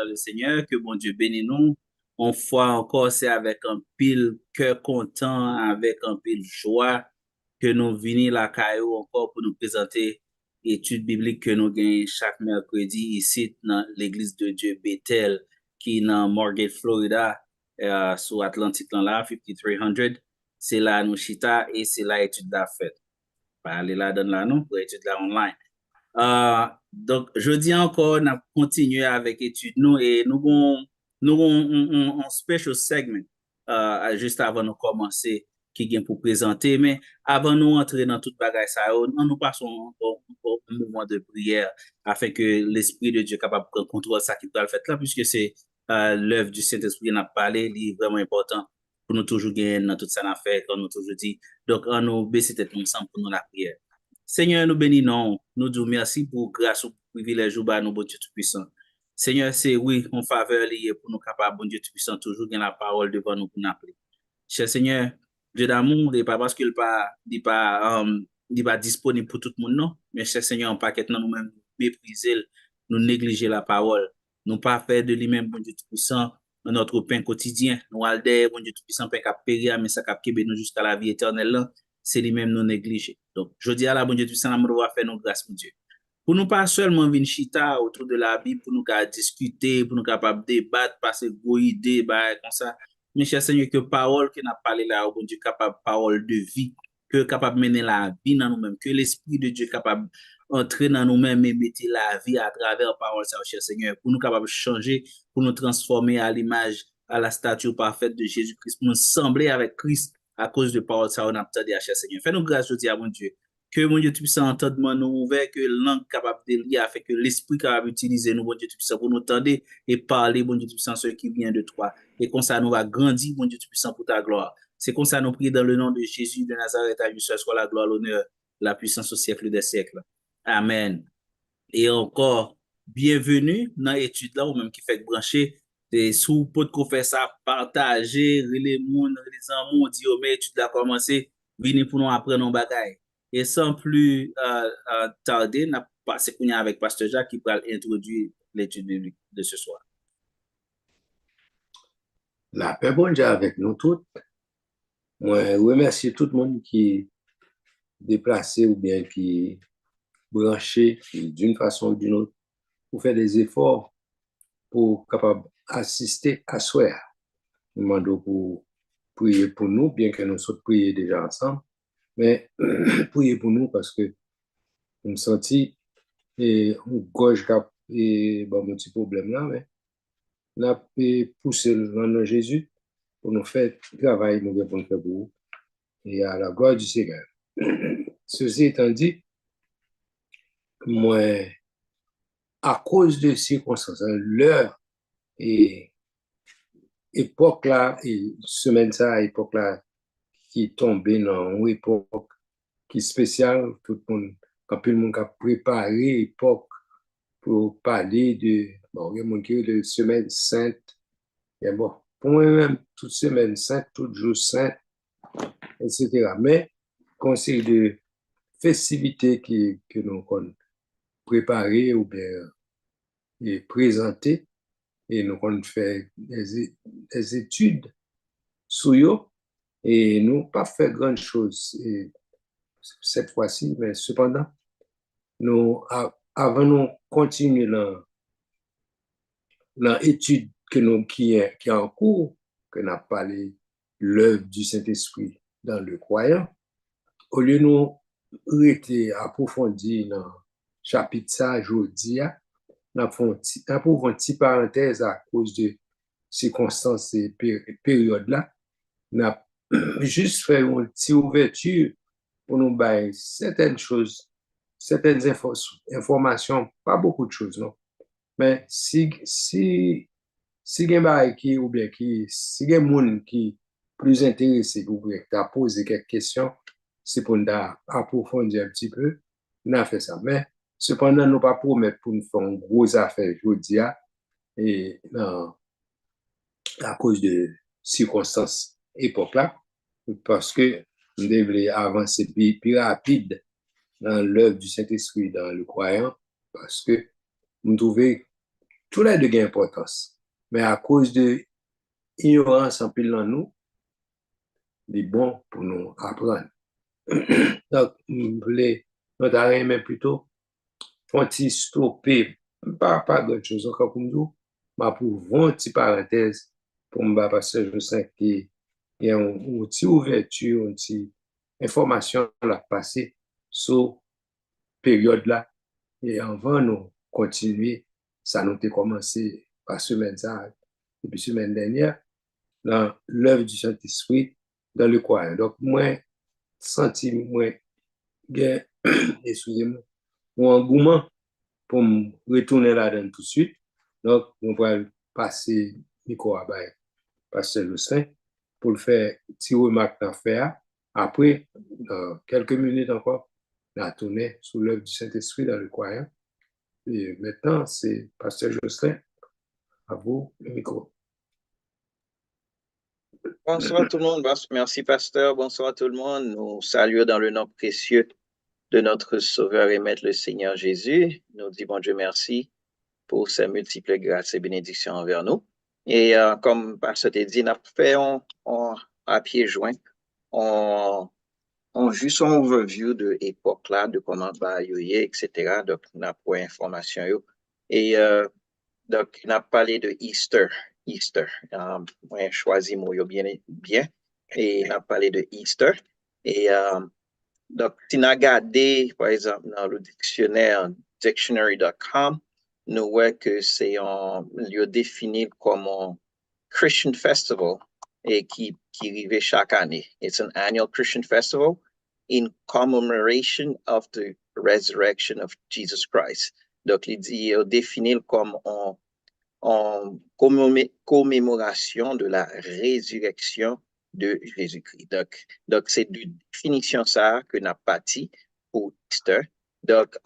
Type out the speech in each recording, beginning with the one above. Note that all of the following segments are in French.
le Seigneur, que bon Dieu bénisse nous. On fois encore, c'est avec un pile cœur content, avec un pile joie que nous venons la caillou encore pour nous présenter l'étude biblique que nous gagnons chaque mercredi ici dans l'église de Dieu Bethel, qui est dans Morgate, Florida, sur Atlantic là, 5300. C'est là nous chita et c'est là étude la fête. Pas aller là dans là non pour étude là online. Donc, je dis encore, on a continué avec étude nous et nous avons un special segment juste avant de commencer qui vient pour présenter. Mais avant de nous entrer dans toute bagaille ça, nous passons au mouvement de prière afin que l'Esprit de Dieu soit capable de prendre contrôle de ça qui doit le faire là, puisque c'est l'œuvre du Saint-Esprit qui a parlé, il est vraiment important pour nous toujours gagner dans toute ça affaire, comme nous toujours dit. Donc, on nous baisser tête ensemble pour nous la prière. Seigneur, nous bénissons, nous disons merci pour grâce au privilège ou nous, bon Dieu Tout-Puissant. Seigneur, c'est oui, en faveur lié pour nous capables, bon Dieu Tout-Puissant, toujours gagner la parole devant nous pour nous appeler. Cher Seigneur, Dieu d'amour, et pas parce qu'il n'est pas disponible pour tout le monde, non. Mais cher Seigneur, on pas qu'être nous-mêmes mépriser, nous négliger la parole, nous pas faire de lui-même, bon Dieu Tout-Puissant, notre pain quotidien. Nous alder, bon Dieu Tout-Puissant, pain cap périr, mais ça cap nous jusqu'à la vie éternelle là. C'est lui-même nous négliger. Donc, je dis à la bon Dieu Tout-Puissant, nous devons faire nos grâces, mon Dieu. Pour nous pas seulement venir chita autour de la Bible, pour nous discuter, pour nous capables débattre, passer vos idées, comme ça. Mais cher Seigneur, que parole que n'a parlé là, bon Dieu, capable parole de vie, que capable mener la vie dans nous-mêmes, que l'Esprit de Dieu capable entrer dans nous-mêmes et mettre la vie à travers la parole, ça, cher Seigneur, pour nous capables changer, pour nous transformer à l'image, à la statue parfaite de Jésus-Christ, pour nous sembler avec Christ à cause de parole, ça, on a entendu à cher Seigneur. Fais-nous grâce, je dis à mon Dieu, que mon Dieu Tout-Puissant entendement nous ouvert, que langue capable de lire, afin que l'Esprit capable d'utiliser nous, mon Dieu Tout-Puissant, pour nous entendre et parler, mon Dieu Tout-Puissant, ce qui vient de toi. Et comme ça, nous va grandir, mon Dieu Tout-Puissant, pour ta gloire. C'est comme ça, nous prions dans le nom de Jésus de Nazareth, à lui seul soit la gloire, l'honneur, la puissance au siècle des siècles. Amen. Et encore, bienvenue dans l'étude là, ou même qui fait brancher, et sous pot qu'on fait ça, partager, les monde, les amours, dire, mais étude là commencé, venez pour nous apprendre nos bagailles. Et sans plus tarder, n'a passé avec Pasteur Jacques qui va introduire l'étude biblique de ce soir. La paix bon Dieu avec nous toutes. Moi, remercie tout le monde qui est déplacé ou bien qui est branché d'une façon ou d'une autre pour faire des efforts pour capable assister à soi. Nous demandons pour prier pour nous, bien que nous soyons priés déjà ensemble, mais prier pour nous parce que nous senti et on gorge cap et bon mon petit problème là, mais nous avons poussé le nom de Jésus pour nous faire travail nous pour nous faire pour vous et à la gloire du Seigneur. Ceci étant dit, moi, à cause de circonstances, l'heure et époque là, et semaine ça, époque là, qui est tombée dans une époque qui est spéciale, tout le monde, quand tout le monde a préparé l'époque pour parler de, bon, il y a mon qui de semaine sainte, et bon, pour moi-même, toute semaine sainte, tout jour saint, etc. Mais, conseil de festivités que nous avons préparées ou bien et présentées, et nous avons fait des études sur eux, et nous pas fait grand chose cette fois-ci, mais cependant, nous, avant nous continuer l'étude qui est en cours, que nous avons parlé l'œuvre du Saint-Esprit dans le croyant, au lieu de nous rester approfondir dans le chapitre ça, aujourd'hui, nous avons une petite parenthèse à cause de circonstances et périodes là. Nous avons juste fait une petite ouverture pour nous bailler certaines choses, certaines informations, pas beaucoup de choses, non. Mais si il y a qui ou bien si il y a des gens qui plus intéressés ou bien qui a posé quelques questions, c'est pour nous approfondir un petit peu, nous avons fait ça. Mais cependant, nous ne pas promettre pour nous faire une grosse affaire aujourd'hui et à cause de circonstances époque là, parce que nous devons avancer plus rapide dans l'œuvre du Saint-Esprit, dans le croyant, parce que nous trouvons Tout les deux gain importance. Mais à cause de ignorance en pile dans nous, c'est bon pour nous apprendre. Donc, je voulais, notre arrêt, mais plutôt, faut-il stopper, pas grand chose encore pour nous, mais pour une petite parenthèse, pour me parce que je sens qu'il y a une petite ouverture, une petite information là passée sur période là. Et avant nous continuer, ça nous a commencé par semaine ça, depuis semaine dernière, dans l'œuvre du Saint-Esprit, dans le coin. Donc, moi, senti, moi, excusez-moi, mon engouement pour me retourner là-dedans tout de suite. Donc, on va passer micro à Pasteur Lucin pour le faire petit remarque à faire. Après, dans quelques minutes encore, on a tourné sous l'œuvre du Saint-Esprit dans le croyant. Et maintenant, c'est Pasteur Jocelyn. À vous, le micro. Bonsoir tout le monde. Merci, pasteur. Bonsoir tout le monde. Nous saluons dans le nom précieux de notre Sauveur et Maître, le Seigneur Jésus. Nous disons, bon Dieu, merci pour ses multiples grâces et bénédictions envers nous. Et comme pasteur t'a dit, nous fait à pieds joints, on juste un overview de l'époque là, de comment va y etc. Donc, on a pour information. Et donc, on a parlé de Easter. Moi, choisi mot bien, et on a parlé de Easter. Et donc, si on a regardé, par exemple, dans le dictionnaire dictionary.com, nous voyons que c'est un lieu défini comme un Christian festival et qui arrive chaque année. It's an annual Christian festival in commemoration of the resurrection of Jesus Christ. Donc, il est défini comme en commémoration de la résurrection de Jésus-Christ. Donc c'est une définition ça que n'a pas dit pour Easter. Donc,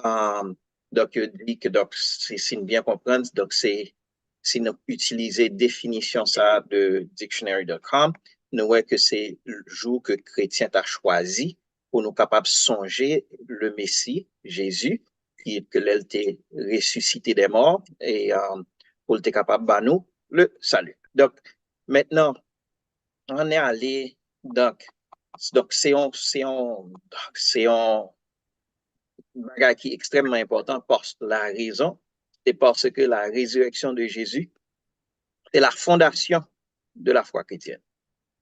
je dis que si bien comprendre, donc si nous utilisons définition ça de dictionary.com, nous voyons que c'est le jour que chrétien a choisi pour nous capables de songer le Messie, Jésus, que l'elle ressuscité des morts et pour être capable de nous le salut. Donc, maintenant, on est allé, donc c'est un bagage qui est extrêmement important parce que la raison, c'est parce que la résurrection de Jésus, c'est la fondation de la foi chrétienne.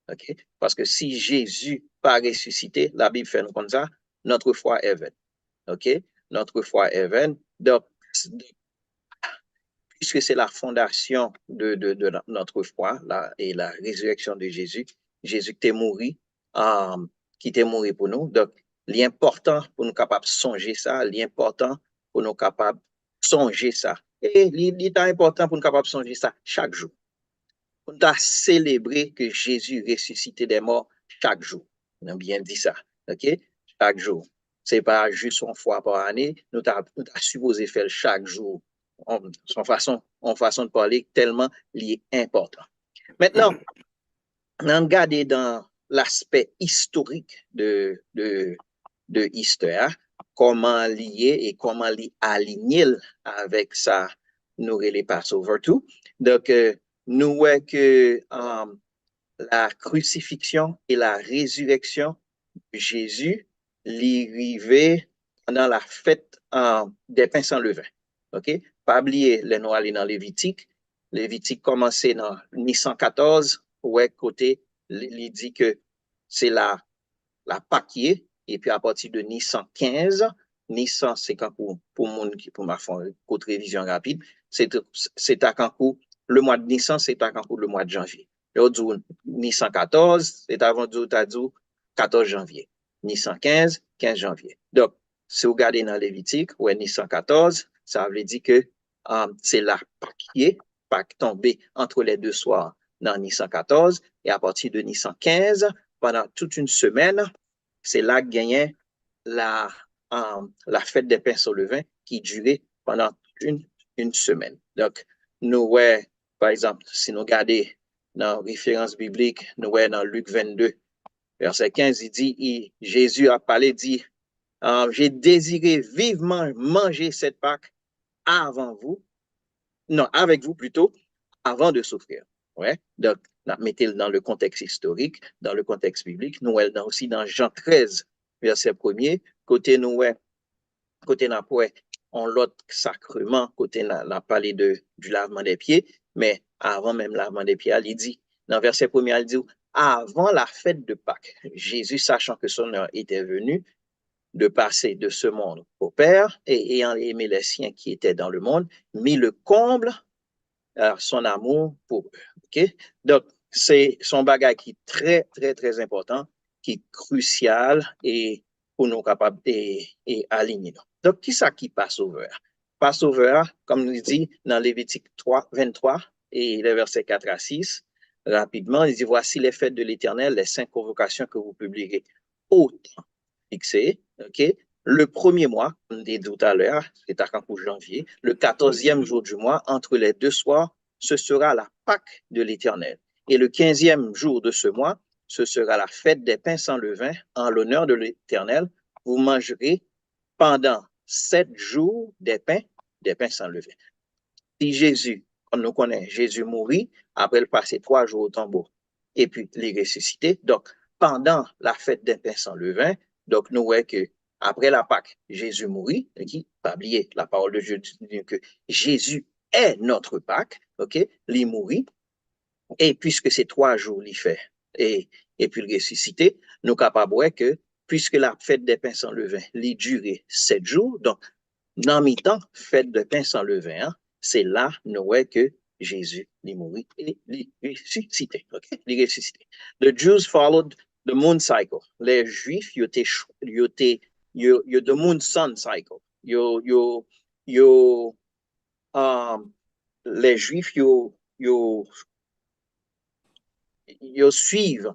Okay? Parce que si Jésus pas ressuscité, la Bible fait nous comme ça, notre foi est vaine. OK? Notre foi est vaine. Donc, puisque c'est la fondation de notre foi et la résurrection de Jésus, Jésus qui est mort pour nous. Donc, l'important pour nous capables de songer ça, l'important pour nous capables de songer ça. Et l'important pour nous capables de songer ça chaque jour. On doit célébrer que Jésus ressuscité des morts chaque jour. On a bien dit ça. OK? Chaque jour. C'est pas juste une fois par année. Nous avons supposé faire chaque jour. En façon de parler tellement lié important. Maintenant, on regarde dans l'aspect historique de Easter, comment lier et comment aligner avec ça, nous les Passover tout. Donc, nous voyons que la crucifixion et la résurrection de Jésus l'arrivée pendant la fête des pains sans levain. OK? Pas oublier les noirs dans Lévitique. Lévitique commençait dans 1114, ouais, côté, il dit que c'est la Pâque, et puis à partir de 1115, 1100, pour ma côte révision rapide, c'est à Cancun, le mois de Nissan, c'est à Cancun le mois de janvier. Le 1114, c'est avant du 14 janvier. 1115, 15 janvier. Donc, si vous regardez dans Lévitique, ouais, 1114, ça veut dire que c'est la Pâque tombée entre les deux soirs dans 1114, et à partir de 1115, pendant toute une semaine, c'est là que gagnait la fête des pains sur le vin qui durait pendant une semaine. Donc, nous voyons, par exemple, si nous regardons dans la référence biblique, nous voyons dans Luc 22, verset 15, il dit, Jésus a parlé, dit, j'ai désiré vivement manger cette Pâque avant vous. non, avec vous plutôt, avant de souffrir. Ouais. Donc, mettez-le dans le contexte historique, dans le contexte biblique. Nous, aussi dans Jean 13, verset 1er, côté nous, côté n'a pas on l'autre sacrement, côté n'a parlé du lavement des pieds, mais avant même lavement des pieds, il dit, dans verset 1er, il dit, avant la fête de Pâques, Jésus, sachant que son heure était venue, de passer de ce monde au Père et ayant aimé les siens qui étaient dans le monde, mit le comble à son amour pour eux. Okay? Donc, c'est son bagage qui est très, très, très important, qui est crucial et pour nous capables et aligner. Donc, qui ça qui Passover? Passover, comme nous dit dans Lévitique 3, 23 et les versets 4 à 6, rapidement, il dit, voici les fêtes de l'Éternel, les 5 convocations que vous publierez au temps fixé, OK? Le premier mois, comme je l'ai dit tout à l'heure, c'est à quand pour janvier, le 14e jour du mois, entre les deux soirs, ce sera la Pâque de l'Éternel. Et le 15e jour de ce mois, ce sera la fête des pains sans levain en l'honneur de l'Éternel. Vous mangerez pendant 7 jours des pains sans levain. Si Jésus, comme nous connaissons, Jésus mourit, après il passait 3 jours au tombeau, et puis il est ressuscité. Donc, pendant la fête des pains sans levain, donc nous voyons que après la Pâque, Jésus mourit, qui, pas oublier, la parole de Dieu dit que Jésus est notre Pâque, ok, il mourit, et puisque c'est 3 jours il fait, et puis il ressuscité, nous capables de que, puisque la fête des pains sans levain, il durait 7 jours, donc, dans mi-temps, fête de pains sans levain, hein, c'est là, nous voyons que Jésus il mourit et il ressuscité, ok, il ressuscité. The Jews followed the moon cycle. Les Juifs, ils étaient the moon sun cycle. Les Juifs, ils suivent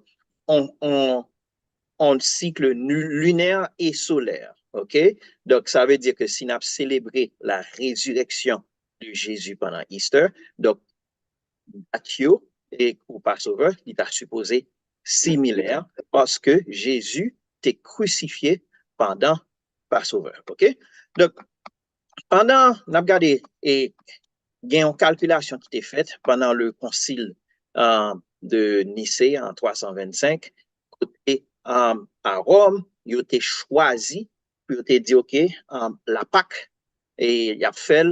un cycle lunaire et solaire. OK? Donc, ça veut dire que si on a célébré la résurrection de Jésus pendant Easter, donc, Mathieu et au Passover, il est supposé similaire parce que Jésus était crucifié pendant Passover. OK? Donc, pendant, on a regardé, et il y a une calculation qui était faite pendant le concile de Nicée en 325. Et à Rome, il a été choisi pour te dire, OK, la Pâque, et il a fait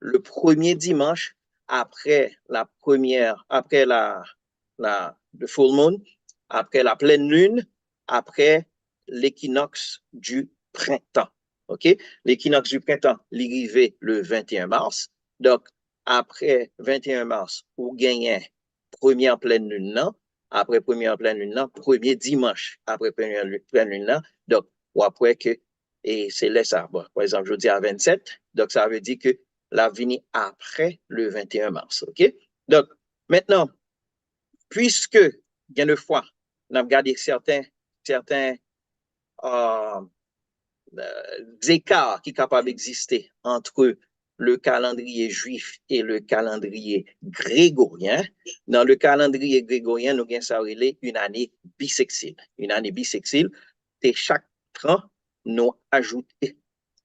le premier dimanche après la première, après le full moon, après la pleine lune, après l'équinoxe du printemps. OK? L'équinoxe du printemps, il arrivait le 21 mars. Donc, après 21 mars, vous gagnez première pleine lune, non? Après première pleine lune, premier dimanche après première pleine lune, donc, ou après que, et c'est là ça, bon, par exemple, je dis à 27, donc ça veut dire que la venue après le 21 mars, ok? Donc, maintenant, puisque, bien de fois, on a regardé certains écarts qui sont capables d'exister entre le calendrier juif et le calendrier grégorien. Dans le calendrier grégorien, nous avons une année bissextile. Une année bissextile, et chaque an, nous ajoutons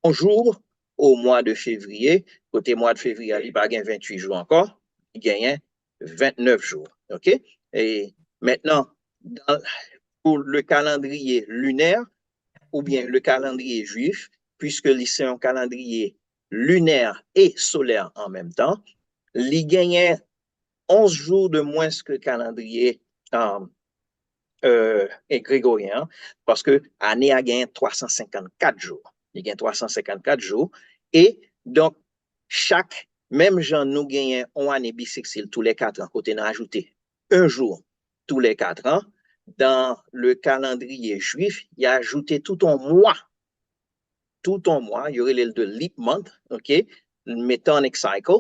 un jour au mois de février. Côté mois de février, il n'y a pas 28 jours encore, il gagne 29 jours. OK? Et maintenant, pour le calendrier lunaire, ou bien le calendrier juif, puisque c'est un calendrier lunaire et solaire en même temps, il gagnait 11 jours de moins que le calendrier grégorien, parce que l'année a gagné 354 jours. Il gagne 354 jours. Et donc, même genre, nous gagnons une année bissextile tous les 4 ans, côté nous ajouté un jour tous les 4 ans. Dans le calendrier juif, il a ajouté tout un mois. Tout un mois, il y aurait le de leap month, OK, Metonic cycle.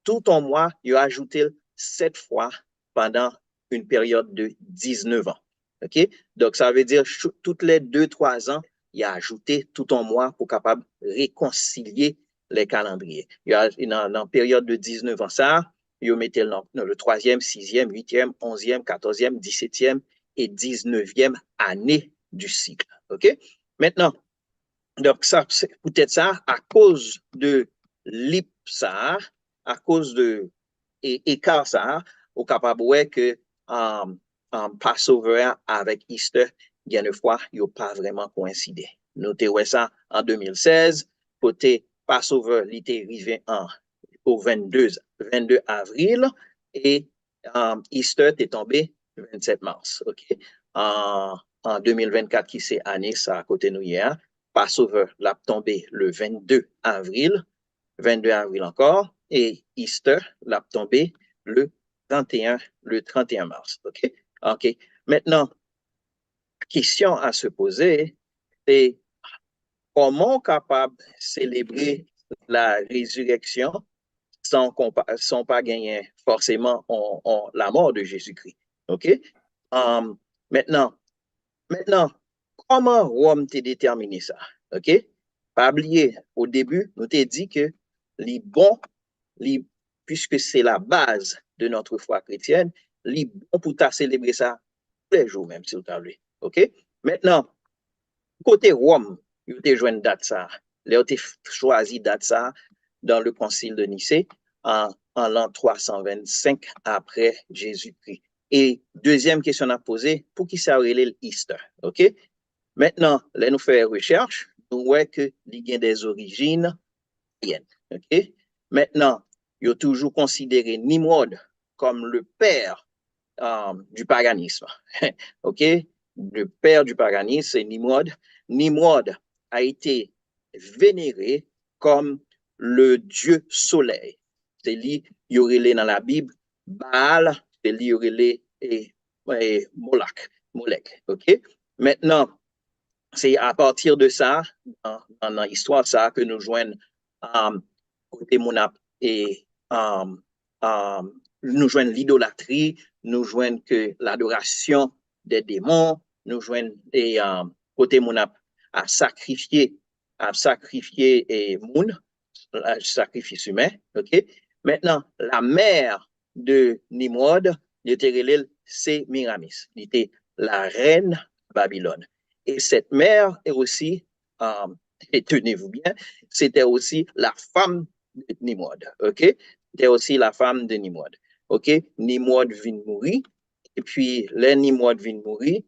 Tout un mois, il a ajouté 7 fois pendant une période de 19 ans. OK? Donc, ça veut dire toutes les 2-3 ans, il a ajouté tout un mois pour capable réconcilier les calendriers. Il y a dans la période de 19 ans, ça, il mettait dans le 3e, 6e, 8e, 11e, 14e, 17e et 19e année du cycle. OK? Maintenant, donc ça, c'est peut-être ça, à cause de l'IPSA, à cause de écart ça, ou capable ouais que Passover avec Easter, bien de fois, ils n'ont pas vraiment coïncidé. Notez ouais ça en 2016, côté Passover, il était arrivé au 22 avril et Easter est tombé le 27 mars. OK? En 2024, qui c'est année, ça à côté de nous hier, Passover l'a tombé le 22 avril encore, et Easter l'a tombé le 31 mars. OK? OK. Maintenant, question à se poser, c'est comment capable de célébrer la résurrection sans pas gagner forcément la mort de Jésus-Christ. OK? Um, maintenant, comment Rome t'a déterminé ça? OK? Pas oublier, au début, nous t'ai dit que les bons, puisque c'est la base de notre foi chrétienne, les bons pour ta célébrer ça tous les jours même, si vous voulez. OK? Maintenant, côté Rome, vous avez joué une date ça. Vous avez choisi date ça dans le concile de Nicée en l'an 325 après Jésus-Christ. Et deuxième question à poser, pour qui ça aurait l'Easter? OK? Maintenant, là, nous faisons recherche, nous voyons que il y a des origines païennes. OK? Maintenant, il a toujours considéré Nimrod comme le père du paganisme. OK? Le père du paganisme, c'est Nimrod. Nimrod a été vénéré comme le dieu soleil. C'est lui, il y aurait dans la Bible, Baal, c'est lui, il y aurait Molech. OK? Maintenant, c'est à partir de ça, dans l'histoire, ça, que nous joignons côté Monap et nous joignons l'idolâtrie, nous joignons que l'adoration des démons, nous joignons et côté Monap à sacrifier et moun, sacrifice humain, ok? Maintenant, la mère de Nimrod, c'est Miramis, elle était la reine Babylone. Et cette mère est aussi, et tenez-vous bien, c'était aussi la femme de Nimrod, ok? C'était aussi la femme de Nimrod, ok? Nimrod vient mourir, et puis, les Nimrod vient mourir,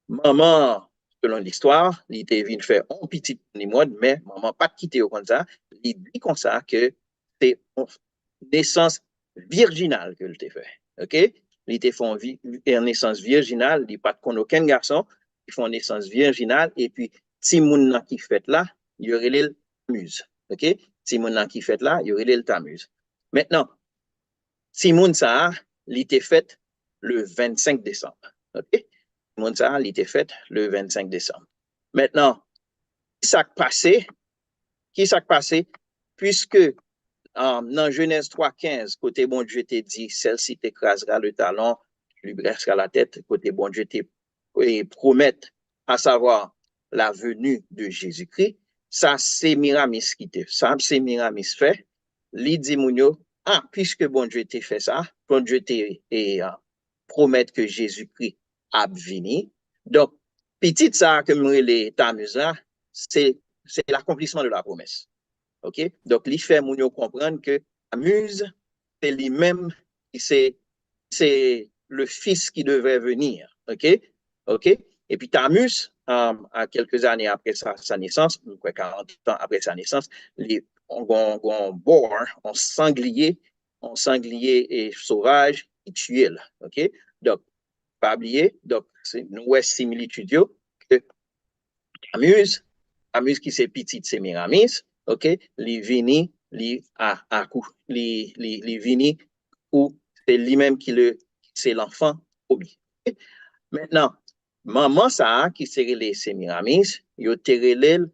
maman, selon l'histoire, il était venu faire un petit Nimrod, mais maman pas quitté comme ça, il dit comme ça que c'est une naissance virginale que il fait, ok? Il était fait une naissance virginale, il pas qu'on aucun garçon, ils font une naissance virginale, et puis, si moun qui fait là, il y aurait le Tamuz, ok? Si moun qui fait là, il y aurait le Tamuz. Maintenant, si moun ça, il était fait le 25 décembre, ok? Moun ça, il était fait le 25 décembre. Maintenant, qui s'est passé? Puisque dans Genèse 3,15, côté bon Dieu t'a dit, celle-ci t'écrasera le talon, lui blessera la tête, côté bon Dieu t'a promet, à savoir la venue de Jésus-Christ, ça c'est Miramis qui te, ça c'est Miramis fait, li dit mounio, puisque bon Dieu t'a fait ça, bon Dieu t'a promet que Jésus-Christ a venu. Donc, petit ça que moi les Tamuz là, c'est l'accomplissement de la promesse. OK? Donc, il fait moun yo comprendre que Tamuz, c'est lui-même, c'est le fils qui devait venir. OK? OK? Et puis Tamuz, à quelques années après sa naissance, 40 ans après sa naissance, on boar, on sanglier et sauvage, il tuait là. OK? Donc, pas oublier, donc, c'est une similitude que Tamuz qui c'est petit, c'est Miramis, ok, li vini, li vini, ou c'est lui-même c'est l'enfant obi. Okay? Maintenant, maman ça, qui serait les Sémiramis, yo terele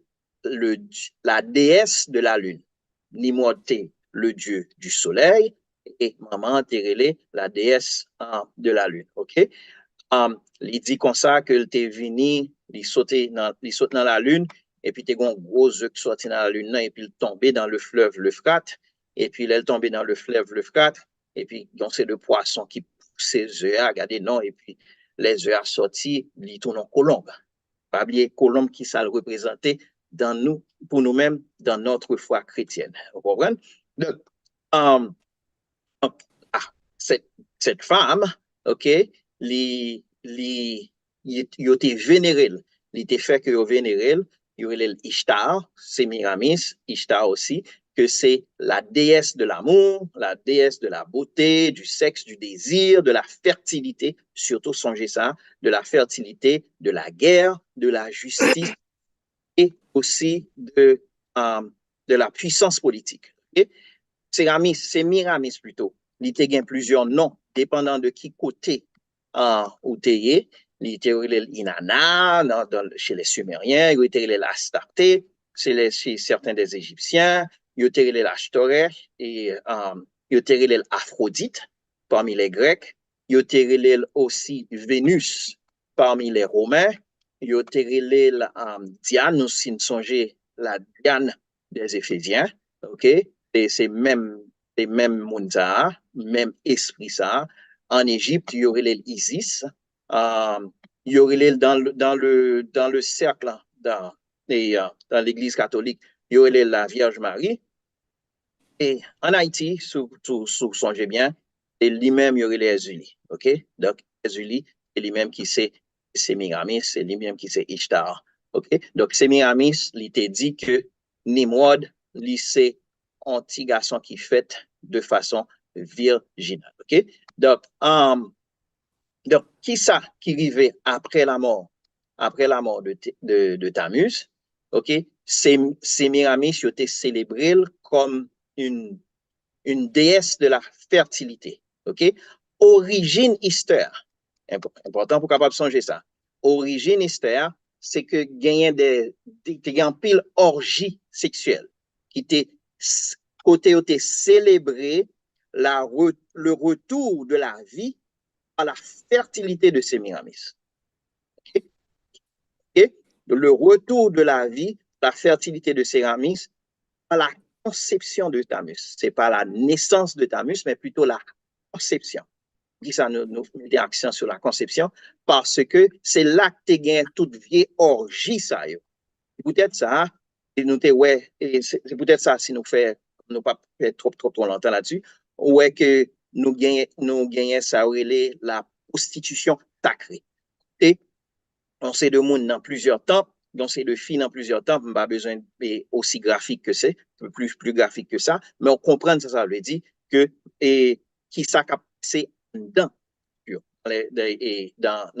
la déesse de la lune. Nimrod, le dieu du soleil, et maman terele la déesse de la lune, ok? Il dit comme ça que t'es venu, il saute dans la lune, et puis t'es un gros œuf qui sorti dans la lune, et puis il tombait dans le fleuve l'Euphrate, et puis il est tombé dans le fleuve l'Euphrate, et puis donc c'est le poisson qui pousse ses œufs, regardez, non, et puis les œufs sortis, ils tournent en colombe. Pas oublier colombe qui ça le représentait dans nous, pour nous-mêmes, dans notre foi chrétienne. Vous comprenez? Donc, Um, donc, cette femme, OK, li était vénéré. Il était fait que vénéré, il y a Ishtar, Sémiramis, Ishtar aussi, que c'est la déesse de l'amour, la déesse de la beauté, du sexe, du désir, de la fertilité, surtout songez ça, de la fertilité, de la guerre, de la justice et aussi de la puissance politique. Okay? Sémiramis plutôt. Il y a plusieurs noms, dépendant de qui côté ou t'es. Il y a Inanna chez les Sumériens, il y a l'Astarté chez certains des Égyptiens, il y a l'Ashtoreth et il y a l'Aphrodite parmi les Grecs, il y a aussi Vénus parmi les Romains, il y a Diane, nous si nous songeons la Diane des Éphésiens, ok? C'est même monde ça, même esprit ça. En Égypte, il y aurait l'Isis, il y aurait dans le cercle, dans l'Église catholique, il y aurait la Vierge Marie. Et en Haïti, songez bien, et lui-même, il y aurait les Ulis. OK? Donc, les Ulis, c'est lui-même qui c'est Sémiramis, c'est lui-même qui c'est Ishtar. OK? Donc, Sémiramis, il t'a dit que Nimrod, lui, c'est un petit garçon qui fait de façon virginale. OK? Donc, qui ça qui arrivait après la mort de Tammuz? OK? Sémiramis, il était célébré comme une déesse de la fertilité. OK? Origine Easter. Important pour capable songer ça. Origine Easter, c'est que gagnait des pile orgie sexuelle qui était côté était célébré le retour de la vie à la fertilité de Sémiramis. Okay? Okay? Le retour de la vie, la fertilité de Sémiramis à la conception de Tammuz. Ce n'est pas la naissance de Tammuz, mais plutôt la conception. Qui ça nous met accent sur la conception parce que c'est là que tu gagnes toute vieille orgie ça. Peut-être ça, ouais, c'est peut-être ça si nous fait nous pas fait trop longtemps là-dessus, ouais que nous gagnons ça la prostitution sacrée. Et on sait de monde dans plusieurs temps, on sait de filles dans plusieurs temps, pas besoin aussi graphique que c'est, plus graphique que ça, mais on comprend ça veut dire que qui ça c'est dans dans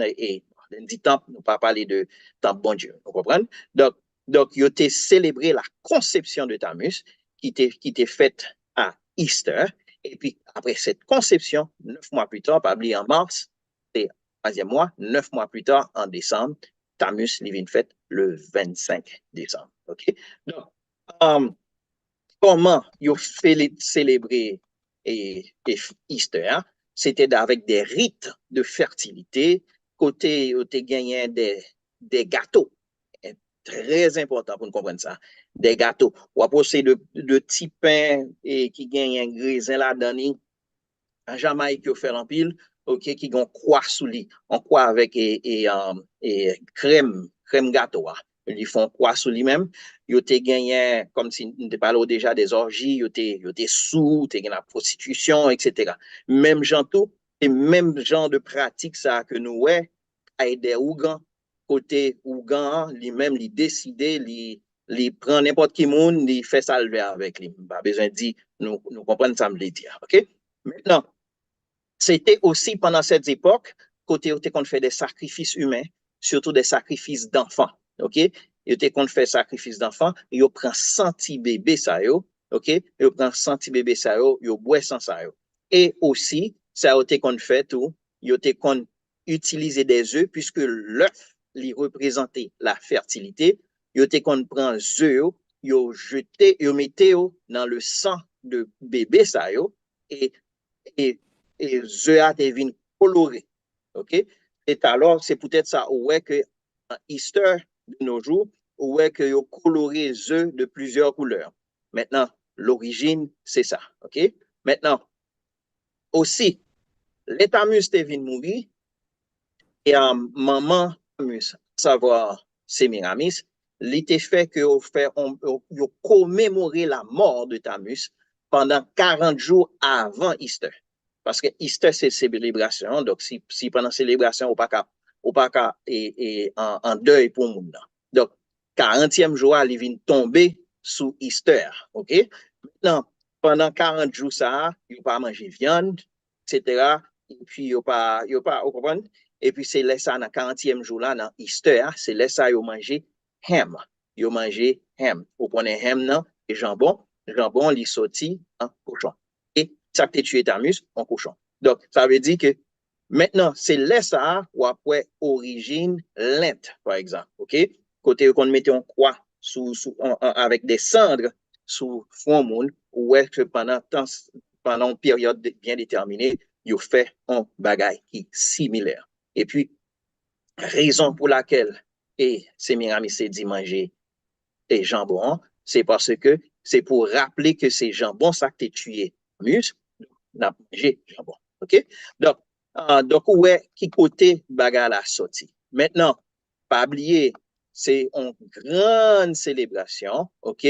dit temps, nous pas parler de temps bon Dieu, vous comprenez? Donc il a célébré la conception de Tammuz qui était faite à Easter et puis après cette conception, 9 mois plus tard, pas oublier en mars, c'est troisième mois, 9 mois plus tard, en décembre, Tammuz vient fête le 25 décembre. OK? Donc, comment ils ont fait célébrer Easter? C'était avec des rites de fertilité, côté où tu gagné des gâteaux. Très important pour nous comprendre ça. Des gâteaux. Ou après, c'est de petits pains qui gagnent un grésin là-dedans. En Jamaïque, ils fait en pile, ok, qui ont croix sous lit, on croix avec crème gâteau. Ils font croix sous lui même. Ils ont gagné, comme si nous parlons déjà des orgies, ils ont sous, ils ont la prostitution, etc. Même genre tout, et même genre de pratique ça que nous ouais, à des Ougans, côté Ougan, lui-même, il décide, il prend n'importe qui monde, il fait ça avec lui. Pas besoin de dire, nous comprenons ça me le dire, ok? Maintenant, c'était aussi pendant cette époque, côté où on fait des sacrifices humains, surtout des sacrifices d'enfants. OK? Il était qu'on fait sacrifice d'enfants, il prend 100 bébés ça yo, OK? Il prend 100 bébés ça yo, il boit sans ça yo. Et aussi, ça a été qu'on fait tout, il était qu'on utiliser des œufs puisque l'œuf lui représentait la fertilité, il était qu'on prend œufs, il jeté, il mettait dans le sang de bébé ça yo et œufs a devenu coloré. OK? Et alors, c'est peut-être ça, ouais, que Easter, de nos jours, ouais, que vous coloré les œufs de plusieurs couleurs. Maintenant, l'origine, c'est ça. OK? Maintenant, aussi, les Tammuz devine mourir et maman Tammuz, savoir Sémiramis, l'était fait que on commémorer la mort de Tammuz pendant 40 jours avant Easter. Parce que Easter, c'est célébration. Donc, si pendant célébration, ou pas en deuil pour le monde. Donc, 40e jour, il vient tomber sous Easter. OK? Maintenant, pendant 40 jours, ça, il ne pas manger viande, etc. Et puis, il pas, vous comprenez? Et puis, c'est là ça, dans 40e jour, là, dans Easter, c'est là ça, il manger ham. Il manger ham. Vous prenez ham, non? Et jambon. Jambon, il sorti en cochon. Et ça peut tuer ta muscle en cochon. Donc, ça veut dire que maintenant, c'est là ça, ou après, origine lente, par exemple. OK? Côté qu'on mettait en croix avec des cendres sous fond monde, ou est-ce que pendant une période bien déterminée, il fait un bagage qui est similaire. Et puis, raison pour laquelle, et Semiramis s'est dit manger des jambons, c'est parce que c'est pour rappeler que c'est jambon ça que tu tué muscle, n'a mangé jambon. OK? Donc, ouais, qui côté bagarre la sortie. Maintenant, pas oublier, c'est une grande célébration, OK?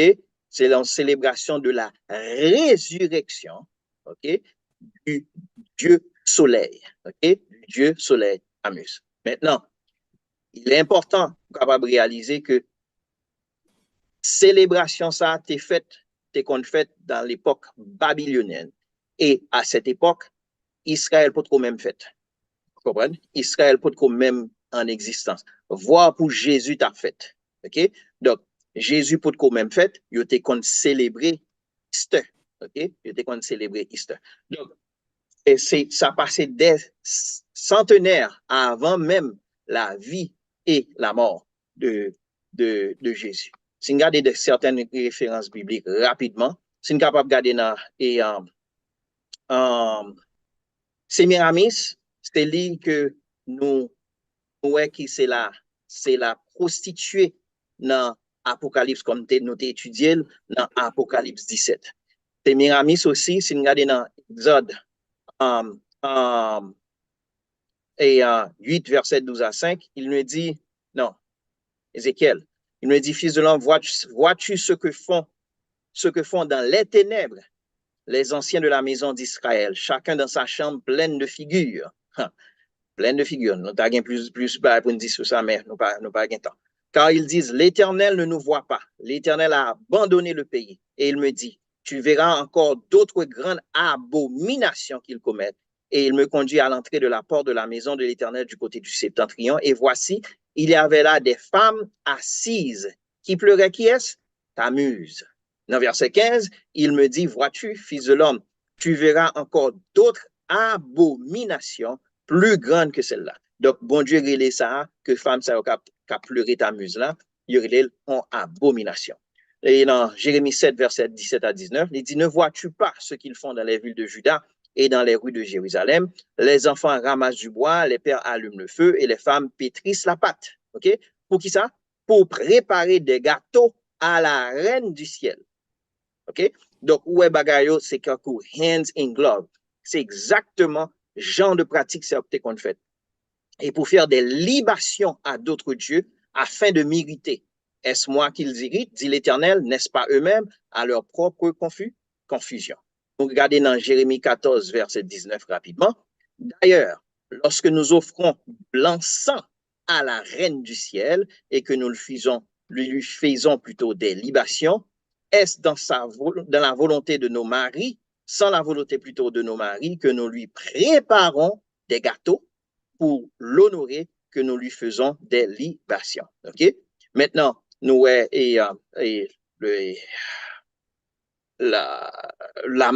C'est la célébration de la résurrection, OK? Du Dieu soleil, OK? Du Dieu soleil, Amus. Maintenant, il est important capable de réaliser que célébration ça t'est faite dans l'époque babylonienne. Et à cette époque, Israël peut trop même fait. Vous comprenez? Israël peut trop même en existence. Voir pour Jésus t'a fait. OK? Donc, Jésus peut trop même fait, il était qu'on célébrer Easter. OK? Il était qu'on célébrer Easter. Donc, ça passait des centenaires avant même la vie et la mort de Jésus. Si on regarde certaines références bibliques rapidement, si on est capable de regarder Semiramis, c'est lui que nous voyons qui c'est la prostituée dans Apocalypse comme nous étudié dans Apocalypse 17. Semiramis aussi, si nous regardons dans Exode 8, verset 12 à 5, il nous dit, non, Ézéchiel, il nous dit, fils de l'homme, vois-tu ce que font dans les ténèbres les anciens de la maison d'Israël, chacun dans sa chambre pleine de figures. Pleine de figures. Nous avons plus pour nous dire sur ça, mais nous n'avons pas de temps. Car ils disent, l'Éternel ne nous voit pas. L'Éternel a abandonné le pays. Et il me dit, tu verras encore d'autres grandes abominations qu'ils commettent. Et il me conduit à l'entrée de la porte de la maison de l'Éternel du côté du septentrion. Et voici, il y avait là des femmes assises qui pleuraient. Qui est-ce? Tammuz. Dans verset 15, il me dit, vois-tu, fils de l'homme, tu verras encore d'autres abominations plus grandes que celle-là. Donc, bon Dieu, relève ça, que femme ça a pleuré Tammuz là, il relève en abomination. Et dans Jérémie 7, verset 17 à 19, il dit, ne vois-tu pas ce qu'ils font dans les villes de Juda et dans les rues de Jérusalem? Les enfants ramassent du bois, les pères allument le feu et les femmes pétrissent la pâte. OK? Pour qui ça? Pour préparer des gâteaux à la reine du ciel. OK? Donc, ouais, bagayo, c'est qu'un coup, hands in glove. C'est exactement le genre de pratique qu'on fait. Et pour faire des libations à d'autres dieux afin de m'irriter. Est-ce moi qu'ils irritent, dit l'Éternel, n'est-ce pas eux-mêmes, à leur propre confusion? Donc, regardez dans Jérémie 14, verset 19 rapidement. D'ailleurs, lorsque nous offrons l'encens à la reine du ciel et que nous lui faisons plutôt des libations, est-ce dans la volonté de nos maris, sans la volonté plutôt de nos maris, que nous lui préparons des gâteaux pour l'honorer, que nous lui faisons des libations. OK? Maintenant, nous, la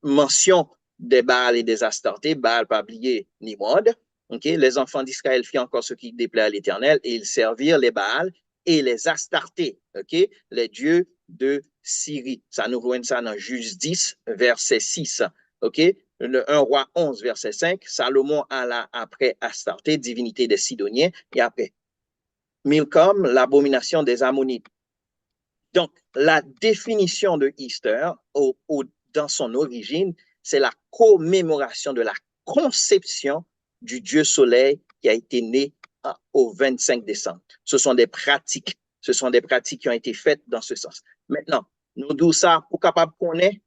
mention des Baals et des Astartés, Baal, pas oublier, Nimrod. Okay? Les enfants d'Israël firent encore ce qui déplaît à l'Éternel et ils servirent les Baals et les Astartés, okay? Les dieux de Syrie. Ça nous voit ça dans Juge 10, verset 6. Okay? Le 1 roi 11, verset 5. Salomon alla après Astarté, divinité des Sidoniens, et après Milcom, l'abomination des Ammonites. Donc, la définition de Easter, dans son origine, c'est la commémoration de la conception du Dieu soleil qui a été né au 25 décembre. Ce sont des pratiques qui ont été faites dans ce sens. Maintenant, nous disons ça pour capable connaître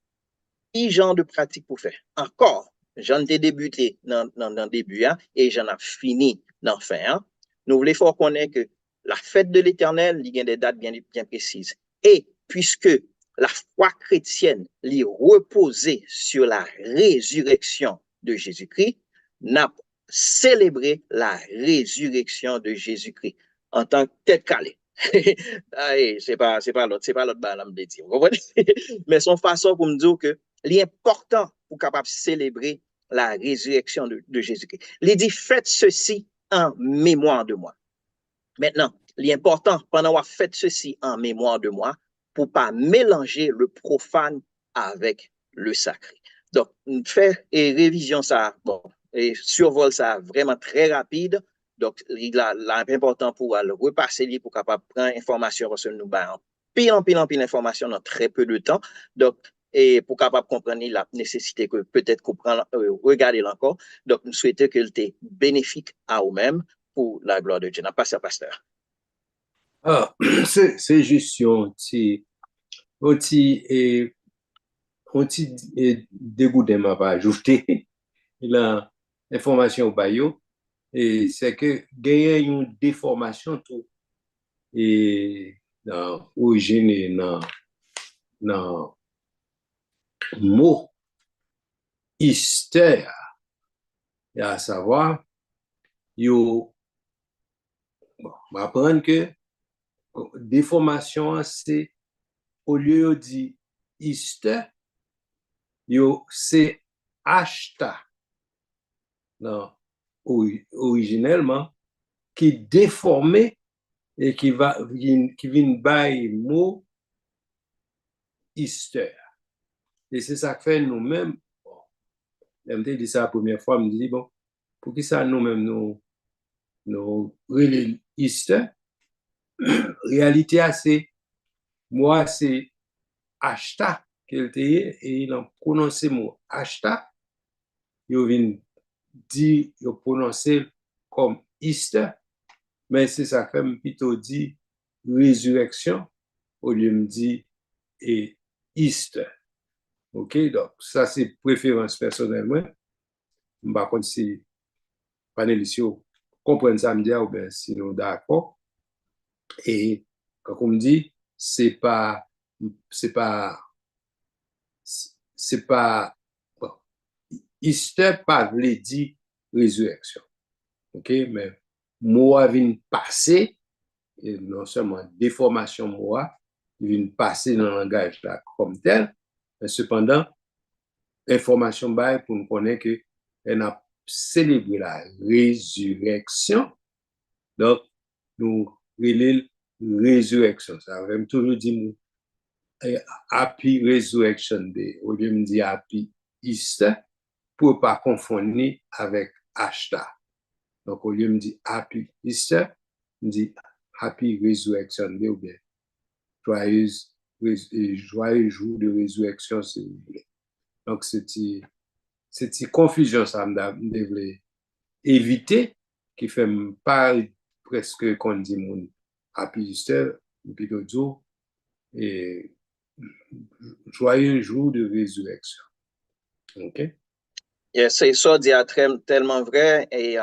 Qui genre de pratique pour faire? Encore, j'en ai débuté dans le début hein, et j'en ai fini dans la fin. Hein. Nous voulons faire connaître que la fête de l'Éternel, il y a des dates bien précises. Et puisque la foi chrétienne est reposée sur la résurrection de Jésus-Christ, n'a célébré la résurrection de Jésus-Christ en tant que tête calée. C'est pas l'autre balam de dire. Vous comprenez? Mais son façon pour me dire que l'important pour capable célébrer la résurrection de Jésus-Christ. Il dit faites ceci en mémoire de moi. Maintenant, l'important pendant qu'on fait ceci en mémoire de moi pour pas mélanger le profane avec le sacré. Donc, faire et révision ça, bon, et survol ça vraiment très rapide. Donc, l'important pour le repasser pour capable prendre information parce que nous avons pile information dans très peu de temps. Donc, et pour capable comprendre la nécessité que peut-être comprendre, regarder encore. Donc, nous souhaitons que le bénéfique à vous-même pour la gloire de Dieu. N'a pas ça, pasteur. Ah, c'est juste un petit dégoût de m'a pas ajouté la information au bayo et c'est que gagner une déformation tout et dans origine dans mot Easter à savoir yo bon, m'apprendre que déformation c'est au lieu de dire Easter yo c'est ashta non, originellement qui déformé et qui vient by mot Easter. Et c'est ça que fait nous-mêmes. Bon, je dit ça la première fois, je me dis, bon, pour qui ça nous-mêmes nous Easter? Réalité, c'est, moi, c'est Ashta qu'elle était et il a prononcé le mot Ashta. Il vient dire, il prononcé comme Easter, mais c'est ça que fait plutôt dit résurrection au lieu de dire et Easter. OK, donc ça c'est préférence personnellement. Par contre, si panélistes comprennent ça, me dire, ou bien sinon d'accord. Et quand on me dit, c'est pas, bon, Easter pas veut dire résurrection. OK, mais moi vient passer, et non seulement déformation moi, il vient passer dans le langage là comme tel, mais cependant, information bail pour nous connaître que elle a célébré la résurrection. Donc, nous relève résurrection. Ça veut toujours dire Happy Resurrection Day. Au lieu de dire Happy Easter, pour ne pas confondre avec Ashta. Donc, au lieu de dire Happy Easter, on dit Happy Resurrection Day ou bien joyeux jour de résurrection, si vous voulez. Donc, c'est une confusion, ça me devait éviter, qui fait pas presque qu'on dit mon Happy Easter, plutôt jour, et joyeux jour de résurrection. OK? Yes, c'est ça, dit tellement vrai. Et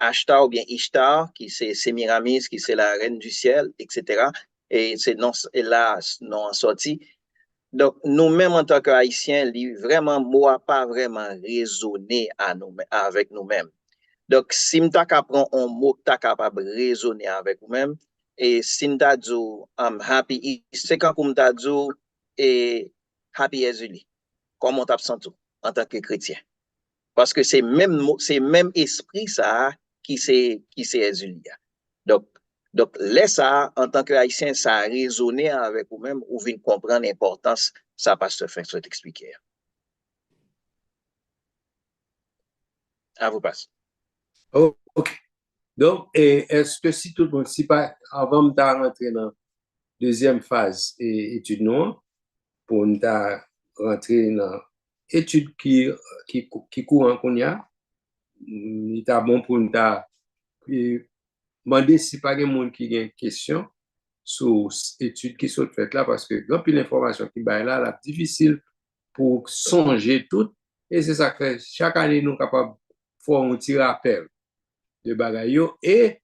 Ashtar ou bien Ishtar, qui c'est Sémiramis, qui c'est la reine du ciel, etc. Et c'est non, hélas, non en sorti. Donc, nous-mêmes, en tant qu'Haïtiens, vraiment, moi, pas vraiment raisonner avec nous-mêmes. Donc, si nous apprend un mot que tu capable de raisonner avec nous-mêmes, et si nous dit I'm happy, c'est quand nous dit et happy Ezuli, comment tu senti en tant que chrétien? Parce que c'est même esprit ça qui c'est Ezuli. Donc, laisse ça, en tant que haïtien, ça a résonné avec vous-même, ou vous comprendre l'importance, ça passe se faire, soit expliquer. À vous passe. Oh, OK. Donc, est-ce que si tout le monde, si pas, avant de rentrer dans la deuxième phase et étude non, pour nous rentrer dans l'étude qui court qu'on y a, il est bon pour nous demander si pas des gens qui ont une question sur l'étude qui sont faites là, parce que dans l'information qui est là, c'est difficile pour songer tout. Et c'est ça que chaque année, nous sommes capables de faire un petit rappel de bagaille. Et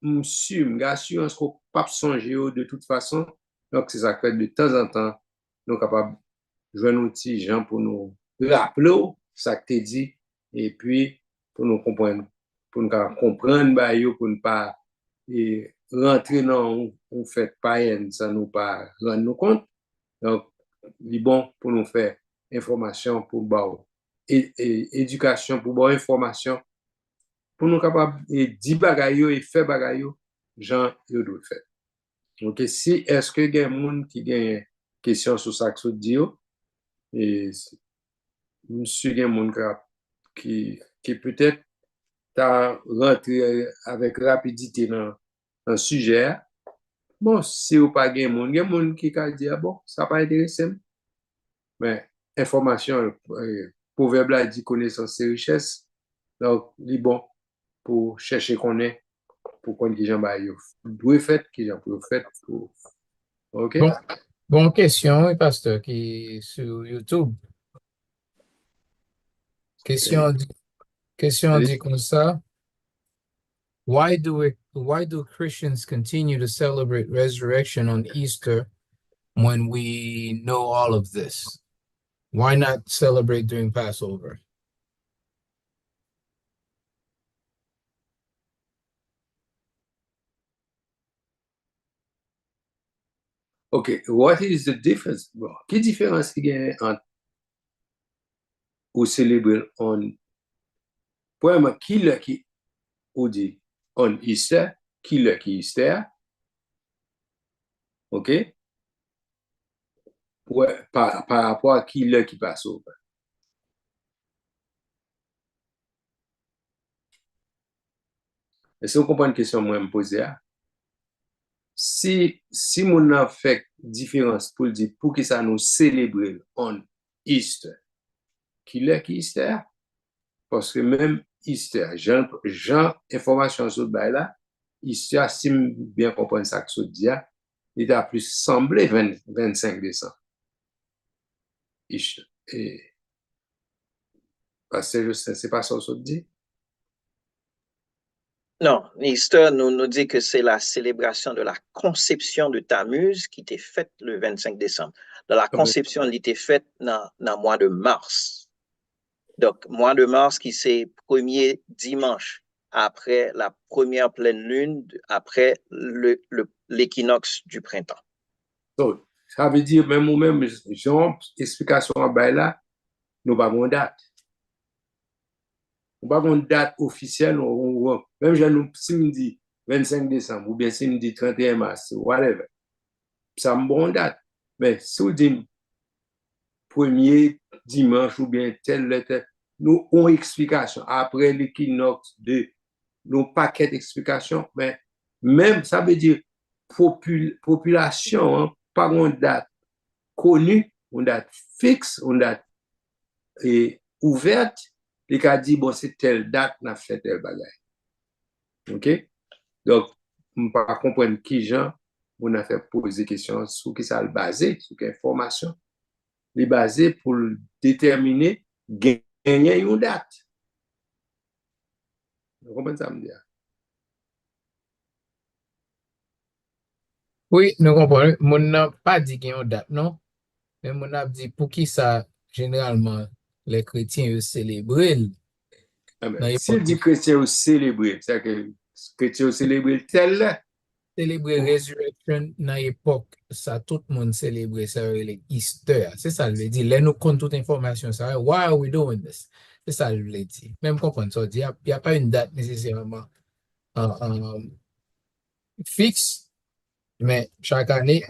je m'assure qu'on ne peut pas songer de toute façon. Donc, c'est ça que de temps en temps, nous sommes capables de jouer un petit gens pour nous rappeler ça que tu dit. Et puis, pour nous comprendre, pour pour ne pas rentrer dans un fait païen sans nous pas rendre nous compte. Donc, il est bon pour nous faire information pour bao et éducation pour bao information pour nous capables de dire bagay et faire bagay gens yo doit faire. Donc si est-ce que il y a monde qui gagne question sur ça que ça dit et monsieur il y a monde qui peut-être t'a rentré avec rapidité dans un sujet. Bon, si vous pas gagne monde, il y a monde qui a dit bon, ça pas intéressant. Mais information, proverbe là dit connaissance c'est richesse. Donc, il est bon pour chercher qu'on est, pour qu'on dise bah, il doit faire, qui j'en peut faire. OK? Bon, bonne question, pasteur, qui est sur YouTube. Question, question dit comme ça. Why do Christians continue to celebrate resurrection on Easter when we know all of this? Why not celebrate during Passover? OK, what is the difference? Bon, quelle différence il y a entre ou célébrer on premièrement qui ou dit on Easter, qui Easter? OK? Ouais, par rapport à qui passe au. Et si on comprend une question moi me poser, si mon a fait différence pour dire pour que ça nous célébrer on Easter, qui Easter? Parce que même Easter, Jean information sur là, Easter, si bien comprendre ça que ça dit, il a plus semblé 25 décembre. Et, parce que je sais, c'est pas ça que ça dit. Non, Easter nous dit que c'est la célébration de la conception de Tammuz qui était faite le 25 décembre. La conception, elle était faite dans le mois de mars. Donc, mois de mars qui c'est premier dimanche après la première pleine lune, après l'équinoxe du printemps. Donc, ça veut dire, même ou même, Jean, explication en bas là, nous n'avons pas de date. Nous n'avons pas de date officielle. Même si on dit 25 décembre, ou bien si on dit 31 mars, whatever, ça me bon date. Mais si on dit premier dimanche ou bien tel, nous avons explication. Après l'équinoxe de nos paquets d'explications, mais même ça veut dire population, hein, pas une date connue, une date fixe, une date ouverte, les cas dit bon c'est telle date n'a fait tel bagage. OK? Donc on ne peut pas comprendre qui gens on a fait poser des questions sur qui ça le basé, sur quelle information. Les basé pour déterminer gagner une date. Vous comprenez ça me dire? Oui, nous comprenons. Mon n'a pas dit qu'il y a une date, non? Mais mon a dit pour qui ça, généralement, les chrétiens célèbrent. Si dit chrétien célébrer, c'est que chrétien célébrer tel là. Célébrer résurrection dans l'époque, ça tout le monde célèbre ça le Easter. C'est ça le dit. Là nous compte toute information ça. Why are we doing this? C'est ça le dit. Même comprendre ça, il y a pas une date nécessairement fixe, mais chaque année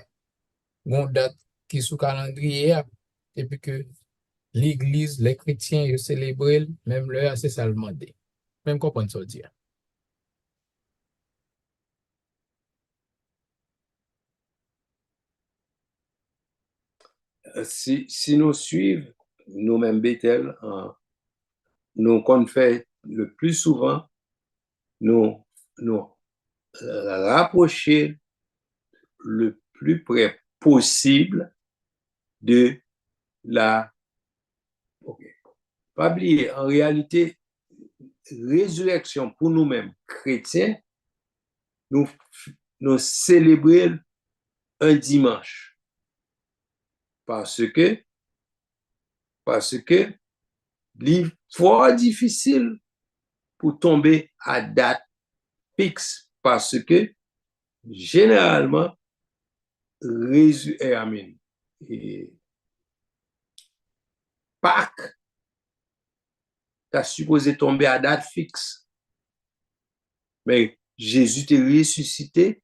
une date qui est sous calendrier et puis que l'église, les chrétiens ils célèbrent même l'heure c'est ça le demander. Même comprendre ça dire. Si nous suivons nous-mêmes Bethel, nous qu'on fait le plus souvent, nous rapprocher le plus près possible de la pas oublier, en réalité, résurrection pour nous-mêmes, chrétiens, nous célébrons un dimanche. Parce que il est fort difficile pour tomber à date fixe. Parce que, généralement, Pâques, tu as supposé tomber à date fixe. Mais Jésus t'est ressuscité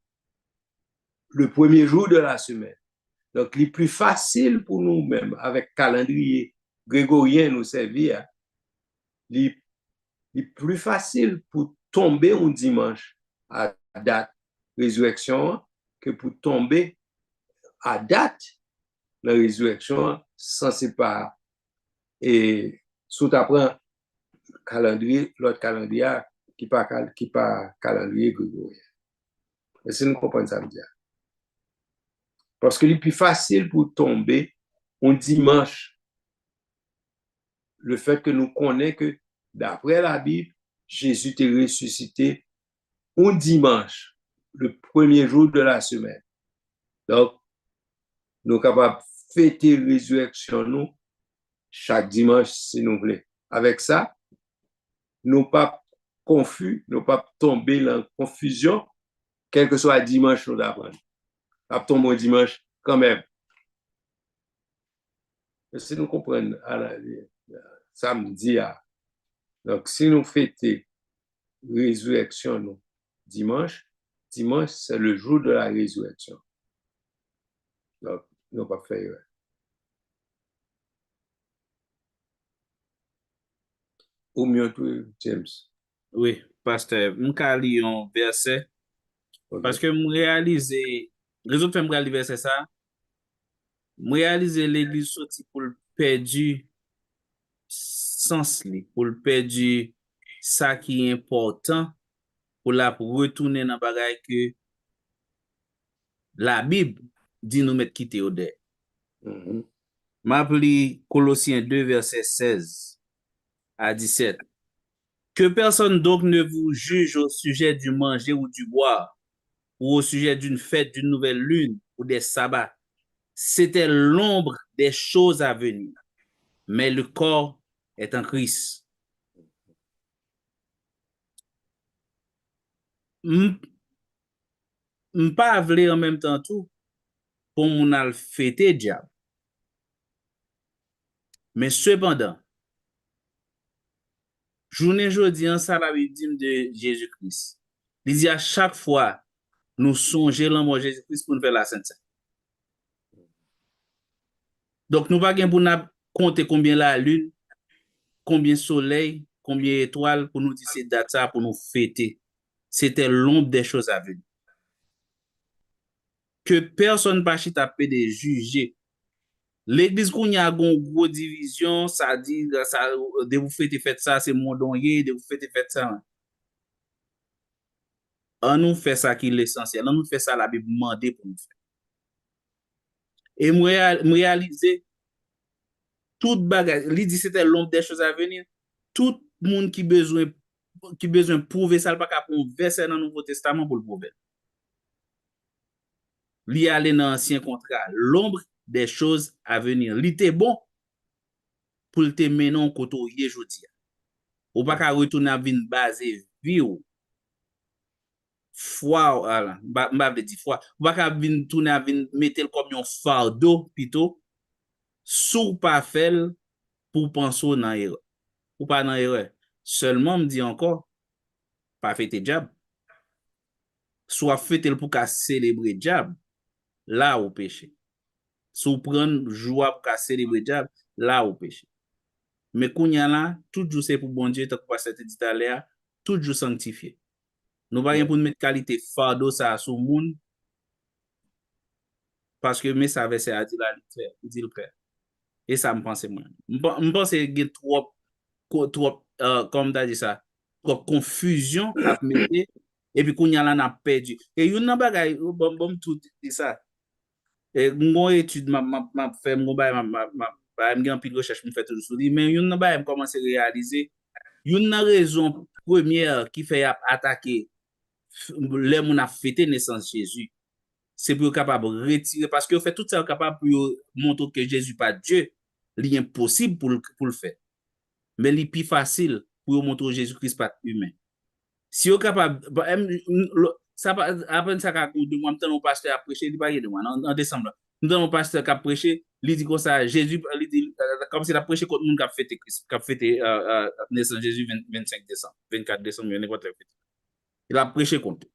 le premier jour de la semaine. Donc, il est plus facile pour nous-mêmes, avec calendrier grégorien nous servir, il est plus facile pour tomber un dimanche à date résurrection que pour tomber à date la résurrection sans séparer. Et sous t'apprends calendrier, l'autre calendrier qui pas calendrier grégorien. Et si nous comprenons ça, dire. Parce que c'est plus facile pour tomber un dimanche. Le fait que nous connaissons que d'après la Bible, Jésus est ressuscité un dimanche, le premier jour de la semaine. Donc, nous sommes capables de fêter la résurrection nous, chaque dimanche, si nous voulons. Avec ça, nous ne sommes pas confus, nous ne sommes pas tombés dans la confusion, quel que soit le dimanche nous d'apprendre. Nous tombons un dimanche quand même. Si nous comprenons samedi, donc si nous fêtons la résurrection nous, dimanche, c'est le jour de la résurrection. Donc, nous pas fait. Ou mieux tout, James. Oui, pasteur, je vais lire un verset. Okay. Parce que je réalise, les autres me verset ça, je réalise l'église sorti pour le perdu sens li, pour le perdu ça qui est important, pour la retourner dans bagay que la Bible dit nous mettre quitter au dé. M'appli Colossiens 2, verset 16 à 17. Que personne donc ne vous juge au sujet du manger ou du boire, ou au sujet d'une fête, d'une nouvelle lune, ou des sabbats. C'était l'ombre des choses à venir. Mais le corps est en Christ. M'pas vle en même temps tout pour mon al fêter diable. Mais cependant, journée jeudi en ça la Bible dit de Jésus-Christ. Il dit à chaque fois nous songer l'amour de Jésus-Christ pour nous faire la Sainte Seine. Donc nous pas pour nous compter combien la lune, combien soleil, combien étoiles pour nous dire c'est date ça pour nous fêter. C'était l'ombre des choses à venir. Que personne pas chita de juger. L'église qu'on y a une grosse division, ça dit ça de vous faites ça c'est mondonnier, de vous faites ça. On nous fait ça qui est l'essentiel. On nous fait ça la Bible demande pour nous faire. Et me réaliser tout bagage, il dit c'était l'ombre des choses à venir. Tout monde qui besoin prouver ça pas qu'à un verset dans le Nouveau Testament pour le prouver. Li aller dans l'ancien contrat, l'ombre des choses à venir. Li était bon pour te mener en côté aujourd'hui. Ou pas qu'à retourner à vin basé vie ou foi voilà, m'a dit foi. Ou pas qu'à vin tourner à vin mettre comme un fardeau plutôt sous pas faire pour penser dans erreur. Ou pas dans erreur. Seulement me dit encore pas fêter diable. Soit fêter pour qu'à célébrer diable là au péché. Sous prendre joie pour qu'à célébrer diable là au péché. Mais kounya là, toujours c'est pour bon Dieu, tant que pasteur dit tout à l'heure, toujours sanctifié. Nous pas pour mettre qualité fardeau ça sur monde parce que mais ça verset a dit là il dit le faire. Et ça me pense moi. Me pense qu'il trop comme t'as dit ça, trop confusion à mettre et puis kounya là n'a perdu. Et yon nan bagay bon tout dit ça. Et mon étude m'a fait mon Par exemple, pile recherche me fait toujours sur lui, mais yon nan ba me commence à réaliser, yon nan raison première qui fait attaquer les moun a fêté naissance Jésus, c'est pour capable retirer parce que fait tout ça capable pour montrer que Jésus pas Dieu, li impossible pour le faire. Mais li plus facile pour montrer Jésus-Christ pas humain. Si vous capable ça après ça qu'a de moi temps pasteur a prêché il pas de moi en décembre. Nous avons un pasteur qui a prêché, il dit comme ça Jésus il dit comme s'il a prêché contre monde qui a fêté Christ, qui a fêté naissance Jésus 25 décembre, 24 décembre, n'importe quoi. Il a prêché contre.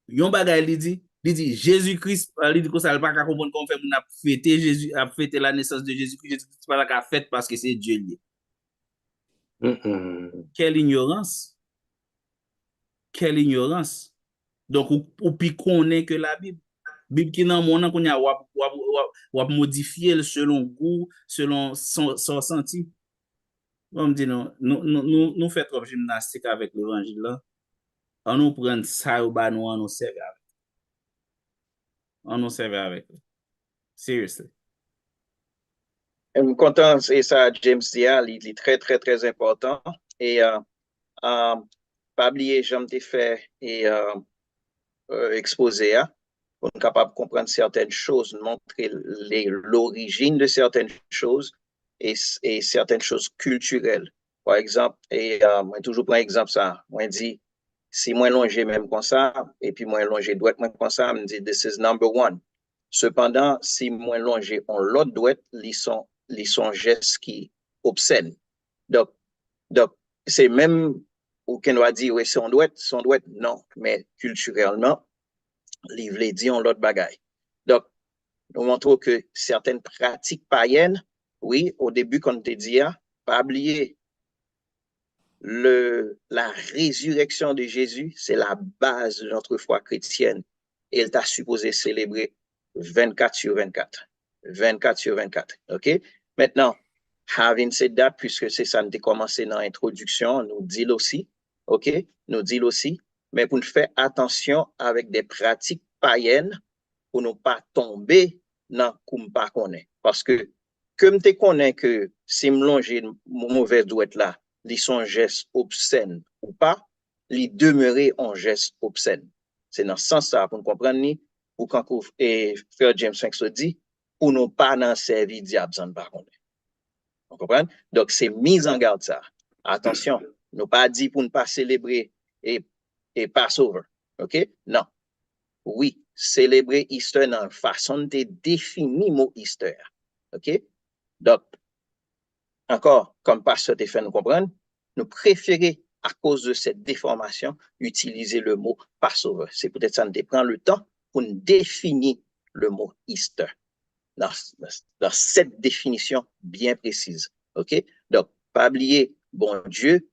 Yon bagay il dit Jésus-Christ, il dit comme ça il pas comprendre comment fait on a fêté Jésus, a fêté la naissance de Jésus-Christ, Jésus-Christ pas la fête parce que c'est Dieu lié. Quelle ignorance. Quelle ignorance. Donc, ou puis connaît que la Bible. Bible qui nan mon qu'on a wap modifier selon goût, selon son senti. On me dit non, nous fait trop gymnastique avec l'évangile là. On nous prend ça ou ba nous on nous serve avec. On nous serve avec. Seriously. Je suis content, et ça, James Dia, il est très, très, très important. Et pas oublier, j'aime te faire et exposer, pour être capable de comprendre certaines choses, montrer l'origine de certaines choses et certaines choses culturelles. Par exemple, et moi toujours prends exemple ça, moi dis, si moi longer même comme ça, et puis moi longer droite même comme ça, me dit, this is number one. Cependant, si moi longer on l'autre droite, ils sont gestes qui obscènes. Donc, c'est même, ou qu'on va dire, oui, son droite, non, mais culturellement, livre dit on l'autre bagaille. Donc, nous montrons que certaines pratiques païennes, oui, au début, quand on te dit, pas oublier la résurrection de Jésus, c'est la base de notre foi chrétienne. Et il t'a supposé célébrer 24 sur 24. 24 sur 24. OK? Maintenant, having said that, puisque c'est ça, nous avons commencé dans l'introduction, nous dit aussi, OK? Nous dit aussi, mais pour nous faire attention avec des pratiques païennes pour ne pas tomber dans comme pas connaît. Parce que, comme tu connais que si me longer mauvais douette là, ils sont gestes obscènes ou pas, ils demeurer en gestes obscènes. C'est dans ce sens ça pour nous comprendre ni ou quand frère James 5 se dit pour ne pas dans servir diable sans pas connaître. Vous comprenez? Donc c'est mise en garde ça. Attention, nous pas dit pour ne pas célébrer et Passover. OK? Non. Oui, célébrer Easter dans façon de définir mot Easter. OK? Donc, encore, comme pasteur te fait nous comprendre, nous préférons, à cause de cette déformation, utiliser le mot Passover. C'est peut-être ça, nous prend le temps pour nous définir le mot Easter dans cette définition bien précise. OK? Donc, pas oublier, bon Dieu,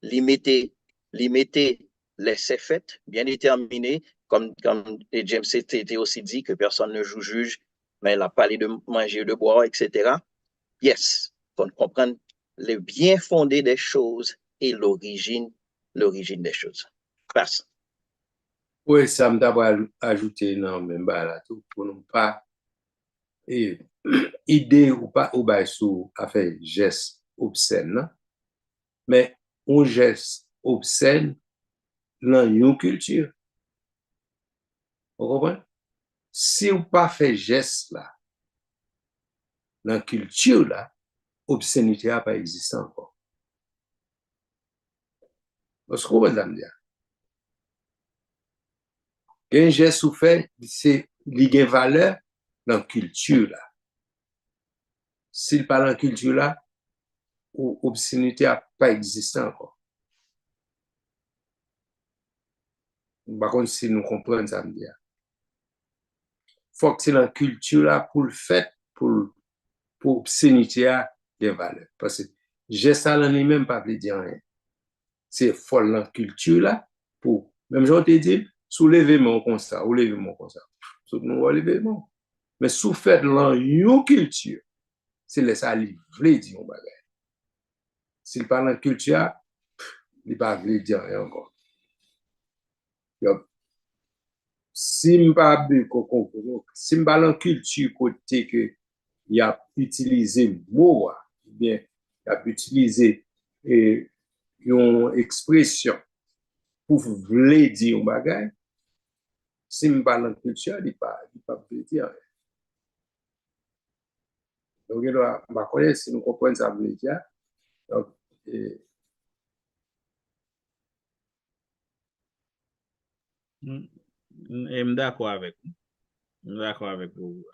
limiter laisser fait, bien déterminé, comme James était aussi dit, que personne ne joue juge, mais il a parlé de manger, de boire, etc. Yes, pour comprendre le bien fondé des choses et l'origine des choses. Passe. Oui, ça me d'abord ajouté dans même là tout pour ne pas idée ou pas ou bah sous à faire geste obscène, mais un geste obscène dans une culture. Vous comprenez? Si ou pas fait geste là, dans la culture là, obscénité n'a pas existé encore. Parce que vous me dire, un geste ou fait, c'est une valeur dans la culture là. S'il parle dans la culture là, ou obscénité n'a pas existé encore. Par contre, si nous comprenons ça, me dire. Faut que c'est dans la culture là pour le fait, pour obscénité à des valeurs. Parce que geste là lui-même pas veut dire rien. C'est folle dans la culture là pour, même je te dis, soulever mon comme ça, ou lever mon comme ça. Tout le monde va lever mon. Mais sous fait dans une culture, c'est le ça lui veut dire un bagage. S'il parle en culture, il pas veut dire rien encore. Si je parle en culture côté que il a utilisé mot, bien, il a utilisé une expression pour vouloir dire un bagage, si je parle en culture, il ne pas dire. Donc, je ne connais si nous comprenons ça veut dire. Donc, D'accord avec vous. D'accord avec vous.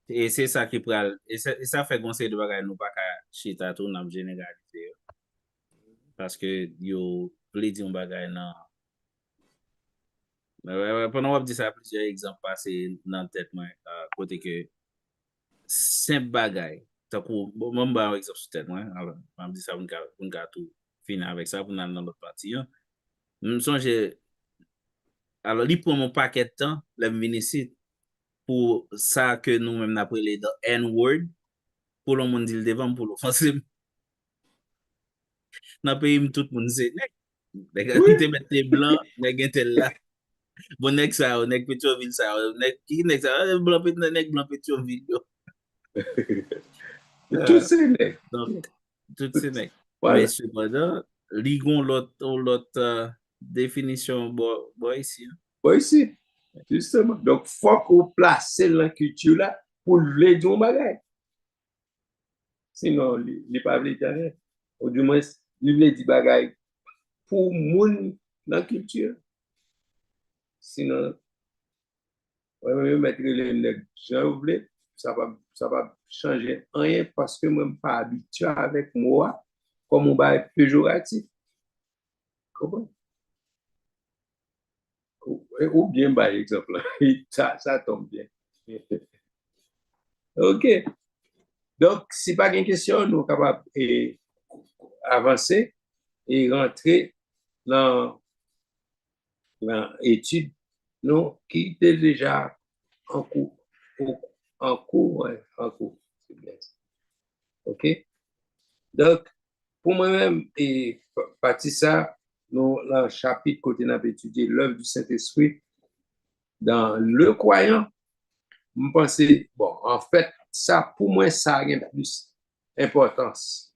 Et c'est ça qui pral, et ça fait conseil de bagay nou pa ka chita tout nan generalize yo. Parce que yo ple di yon bagay nan. Pendant wap di sa, plusieurs exemples passé nan tête mwen, kote ke simple bagay. Takou, mwen ba yon exemple sou tête mwen, mwen di sa pou nka tout fini avec ça, pou nan l'autre parti. Mwen sonje, alors li pou mon paquet de temps, le vini sit, pour ça que nous même appelé dans N-word, pour le monde dit le devant pour l'offensive. Dans le pays, tout le monde sait, nèg te mette blanc, nèg tel là. Bon nèg ça, nèg Pétionville ça, nèg ça, blanc Pétionville yo. Tout c'est nèg. Donc tout c'est nèg. Voilà. Mais cependant, ligon l'autre définition bon ici. Bon ici. Justement. Donc, il faut qu'on place la culture là pour le dire bagay. Sinon, il n'est pas vle dire rien. Ou du moins, il vle dire bagay pour moun dans la culture. Sinon, ouais, mettre les nègres, j'en voulais, ça va changer rien parce que moi, je ne suis pas habitué avec moi comme on va être péjoratif. Comment? Ou bien, par exemple, ça tombe bien. OK. Donc, si pas une question, nous sommes capables d'avancer et rentrer dans l'étude qui était déjà en cours. En cours. C'est bien ça. OK? Donc, pour moi-même, et partie ça, nous, dans le chapitre côté nous avons étudié l'œuvre du Saint-Esprit dans le croyant, je pense, bon, en fait, ça, pour moi, ça a plus d'importance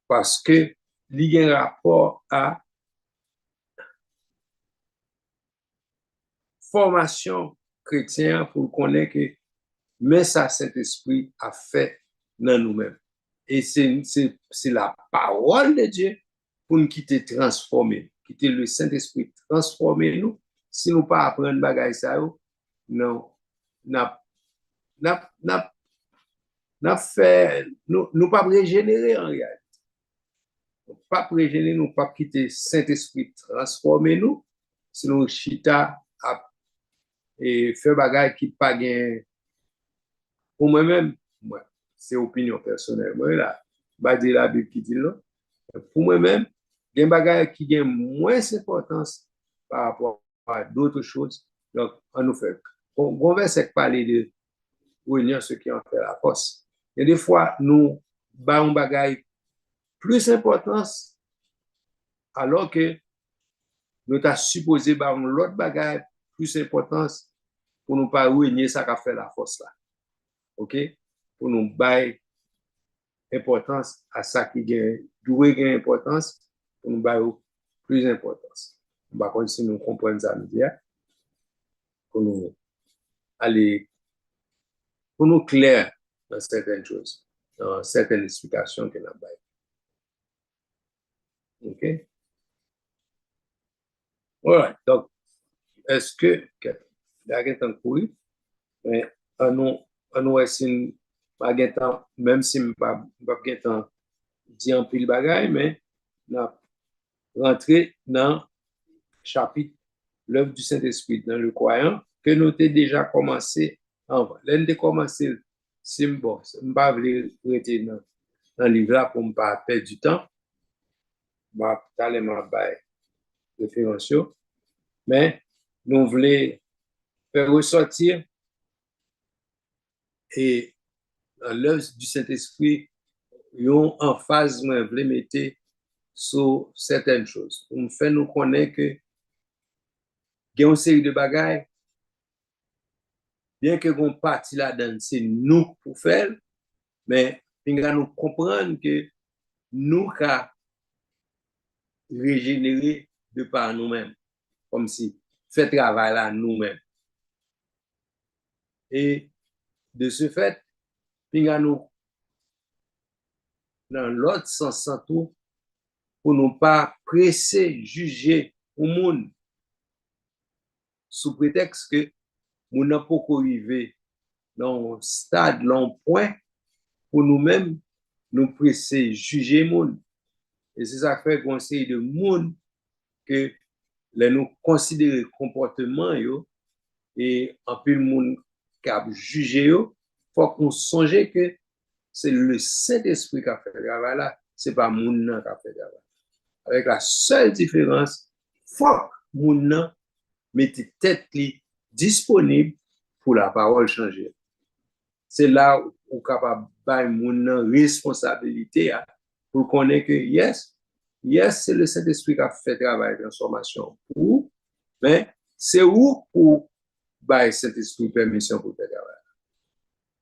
parce que il y a un rapport à formation chrétienne pour connaître que mais ça, Saint-Esprit a fait dans nous-mêmes. Et c'est la parole de Dieu pour nous quitter transformer, quitter le Saint-Esprit transformer nous. Si nous pas apprendre bagaille ça, non, n'a fait, nous pas régénérer en réalité. Nous pas régénérer, nous pas quitter Saint-Esprit transformer nous, sinon chita et faire bagaille qui pas gain. Pour moi-même, c'est opinion personnelle. Moi, là, je dis la Bible qui dit non. Pour moi-même, il y a des bagages qui ont moins d'importance par rapport à d'autres choses. Donc, on nous fait. On va essayer de parler de réunir ce qui en fait la force. Et des fois, nous avons un bagage plus d'importance alors que nous avons supposé avoir l'autre bagage plus d'importance pour nous pas réunir ça qui a fait la force là. OK? Pour nous bailler importance à ça qui doit gagner importance, pour nous bailler plus d'importance. Par contre, si nous comprenons ça, nous dire, pour nous aller, pour nous clair dans certaines choses, dans certaines explications que nous avons. OK? Voilà. Donc, est-ce que, d'arrêter courir, mais nous essayer même si je ne pas dire un pile bagaille, mais nous rentrer dans le chapitre l'œuvre du Saint-Esprit dans le croyant que nous avons déjà commencé avant. L'un de commencer, c'est bon, je ne pas rester dans le livre là pour ne pas perdre du temps. Je vais aller ma référence, mais nous voulons faire ressortir et dans l'œuvre du Saint-Esprit, yon en phase, moi, je mettre sur certaines choses. On fait nous connaître que il y a une série de bagailles bien que qu'on partie là-dedans, c'est nous pour faire, mais nous comprendre que nous qu'à régénérer de par nous-mêmes, comme si fait travail là nous-mêmes. Et de ce fait, nous, dans l'autre sens, tout, pour ne pas presser, juger au monde, sous prétexte que nous n'avons pas arrivé dans un stade, dans un point, pour nous-mêmes, nous presser, juger le monde. Et c'est ça fait qu'on essaie de monde que nous considérer comportement yo, et en plus le monde qui a jugé yo, faut qu'on songe que c'est le Saint-Esprit qui a fait le travail là, c'est pas monde qui a fait le travail. Avec la seule différence, faut que monde mette tête disponible pour la parole changer. C'est là où capable de mon responsabilité pour connaître que yes, c'est le Saint-Esprit qui a fait travail de transformation pour, mais c'est où pour le Saint-Esprit permission pour faire travail.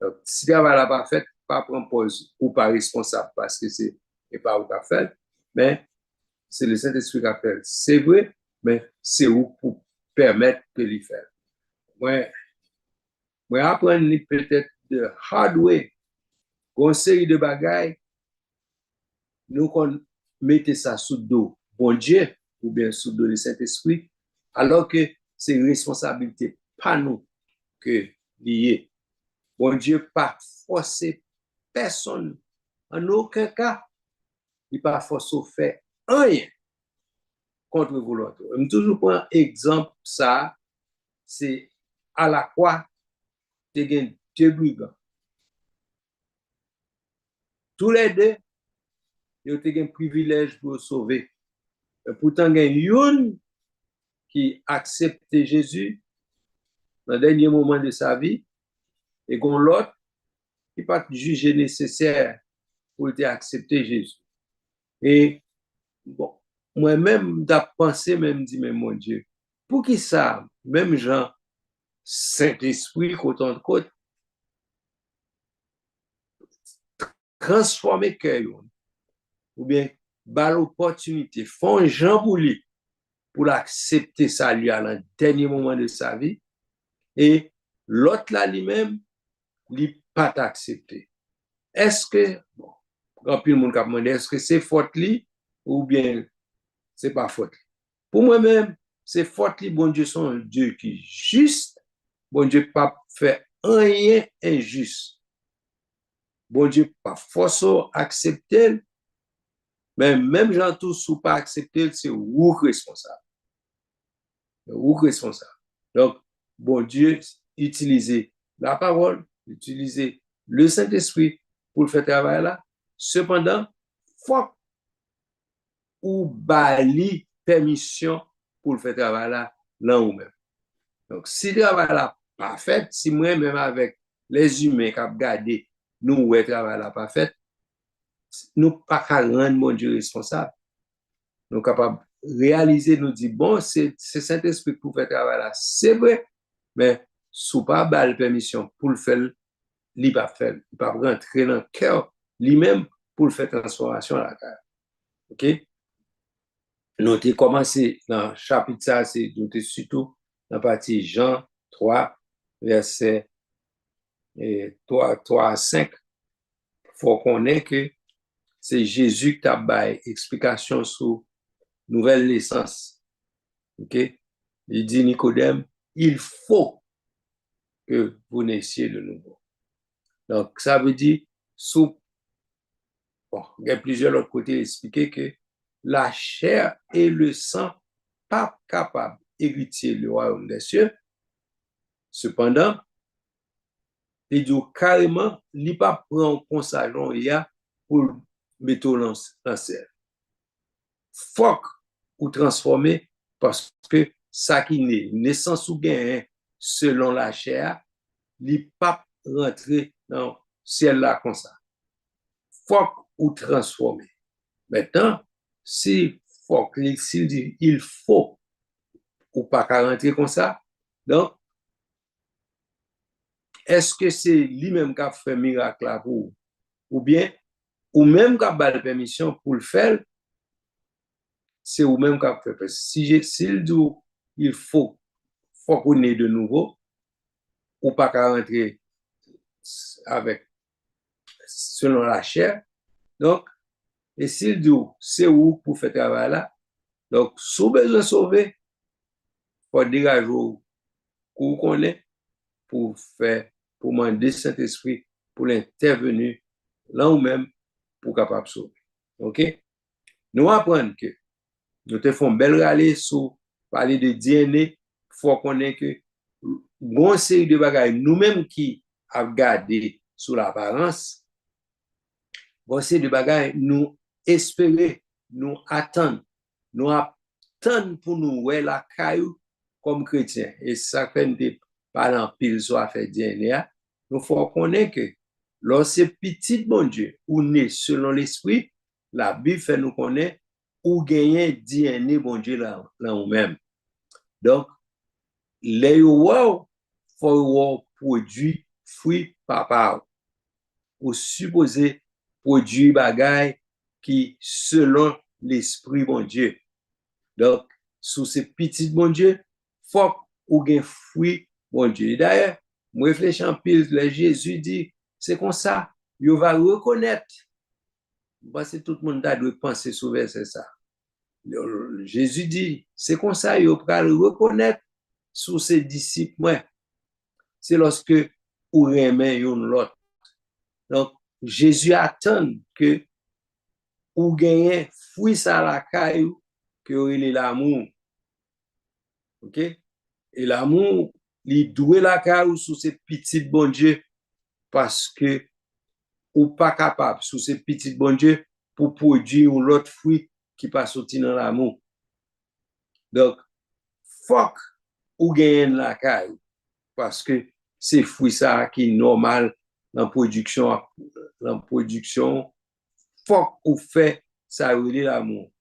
Donc, si le travail n'a pas fait, pas prendre pause ou pas responsable parce que c'est pas où tu as fait, mais c'est le Saint-Esprit qui a fait. C'est vrai, mais c'est où pour permettre que l'il fasse. Moi, apprendre peut-être de hard way, conseil de bagaille, nous qu'on mette ça sous dos bon Dieu ou bien sous dos le Saint-Esprit, alors que c'est responsabilité pas nous que lié. Bon Dieu pas forcer personne en aucun cas, il pas forcer faire rien contre volonté. Je toujours prends exemple ça, c'est à la croix, tu as deux brigands. Tous les deux, ils ont un privilège pour sauver. Et pourtant, il y a un qui accepte Jésus dans le dernier moment de sa vie et l'autre qui n'est pas jugé nécessaire pour accepter Jésus. Et bon, moi-même, j'ai pensé, même dit, mais mon Dieu, pour qui ça, même Jean, Saint-Esprit, côte en côte, transformer cœur, ou bien, par l'opportunité, font Jean Bouli pour l'accepter ça lui à le dernier moment de sa vie, et l'autre là lui-même, il pas accepté. Est-ce que, bon, quand tout le monde a demandé, est-ce que c'est faute li ou bien c'est pas faute? Pour moi-même, c'est faute li, bon Dieu, son Dieu qui est juste, bon Dieu pas fait rien injuste. Bon Dieu pas forcé accepter, mais même gens tous ou pas accepter, c'est vous responsable. Vous responsable. Donc, bon Dieu utiliser la parole, utiliser le Saint-Esprit pour le faire travail là. Cependant, faut ou bali permission pour le faire travail là ou même. Donc, si le travail là pas fait, si moi-même avec les humains qui ont gardé nous ouais travail là pas fait, nous pas rendre mon Dieu responsable. Nous capables réaliser, nous dire bon, c'est Saint-Esprit pour faire travail là, c'est vrai, mais sous pas bal permission pour le faire, il pas faire, il pas rentrer dans le cœur lui-même pour le faire transformation à la terre. OK? Nous avons commencé dans le chapitre ça, c'est surtout dans la partie Jean 3, verset 3 à 5. Il faut qu'on ait que c'est Jésus qui a donné explication sur nouvelle naissance. OK? Il dit Nicodème, il faut que vous naissiez de nouveau. Donc, ça veut dire, bon, il y a plusieurs autres côtés expliquer que la chair et le sang pas capables d'hériter le royaume des cieux. Cependant, il dit carrément, il pas prendre consacration pour mettre dans ciel. Faut ou transformer parce que ça qui naît, naissance ou gain selon la chair, il pas rentrer dans le ciel là comme ça. Faut ou transformer. Maintenant, si faut s'il dit il faut ou pas rentrer comme ça, donc est-ce que c'est lui-même qui a fait miracle là pour ou bien ou même qui a la permission pour le faire, c'est ou même qui a fait. Parce que s'il dit il faut qu'on ait de nouveau, ou pas qu'à rentrer avec selon la chair. Donc, et s'il dit c'est où pour faire travail là, donc, sous besoin de sauver, faut dégager qu'on connaît pour faire, pour demander Saint-Esprit, pour l'intervenir là ou même pour capable de sauver. OK? Nous apprenons que nous te font belle râler sur parler de DNA, faut qu'on ait que bon série de bagages nous-mêmes qui avons gardé sous l'apparence, bon série de bagages nous espérer, nous attendre pour nous ouais la caillou comme chrétien. Et ça fait des parents pile soit fait DNA, nous faut connaître que lorsque petit bon Dieu ou né selon l'esprit, la Bible fait nous connaître ou gagner DNA bon Dieu là nous-même. Donc les wow faut produit fruit papa ou supposé produit bagaille qui selon l'esprit bon Dieu. Donc sous ces petits bon Dieu faut ou gain fruit bon Dieu. D'ailleurs, moi réfléchis en pile, Jésus dit c'est comme ça, il va reconnaître. Parce que tout le monde doit penser sur verset ça. Jésus dit, c'est comme ça, il va le reconnaître sous ses disciples. Ouais. C'est lorsque ou remet l'autre. Donc, Jésus attend que ou gagne fruit ça la caillou que il est l'amour. OK? Et l'amour, il doit la caillou sous ces petits bon Dieu parce que ou pas capable sous ces petits bon Dieu pour produire l'autre fruit qui pas sorti dans l'amour. Donc, faut ou gagne la caillou parce que c'est fruit ça qui est normal dans la production, faut ou fait ça relève l'amour.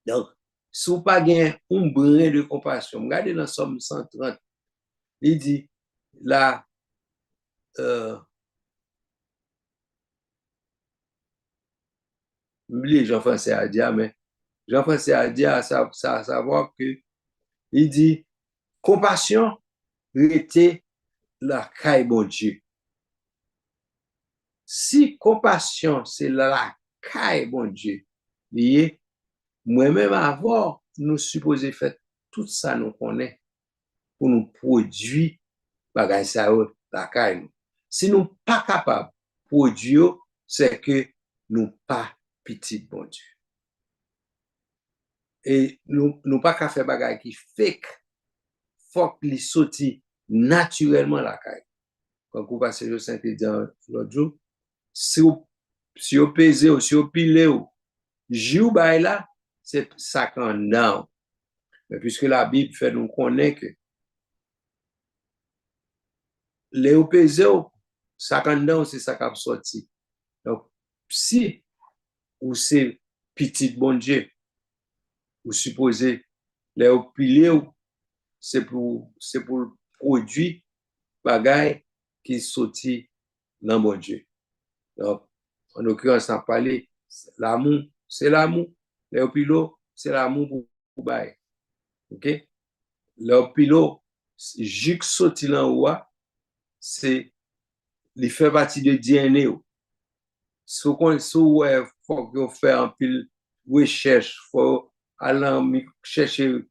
Donc, si vous pas gain un brin de compassion, regardez dans Somme 130, il dit là, Jean-François a dit, mais Jean-François a dit à savoir que il dit compassion était la caille bon Dieu. Si compassion c'est la caille bon Dieu, lié moi-même avant nous supposons faire tout ça nous connaît pour nous produire bagay ça la caille. Si nous pas capable produire c'est que nous pas petit bon Dieu. Et nous pas qu'à faire bagay qui fake, faut qu'il sorti naturellement la caille. Quand vous passez au Saint-Étienne l'autre jour, si vous pesez ou si vous pilez ou jou bay là, c'est 50 ans. Mais puisque la Bible fait nous connaître que les ou pesez ou 50 ans, c'est ça qui a sorti. Donc, si ou c'est petit bon Dieu, ou supposez les ou pilez ou c'est pour produire bagay qui sorti dans bon Dieu. Donc, en l'occurrence, on a parlé l'amour, c'est l'amour. Les opilo, c'est l'amour pour bail. OK? Les opilo, jus sorti là haut, c'est les fait partie de DNA. Si vous faut que faire un pile recherche, faut aller chercher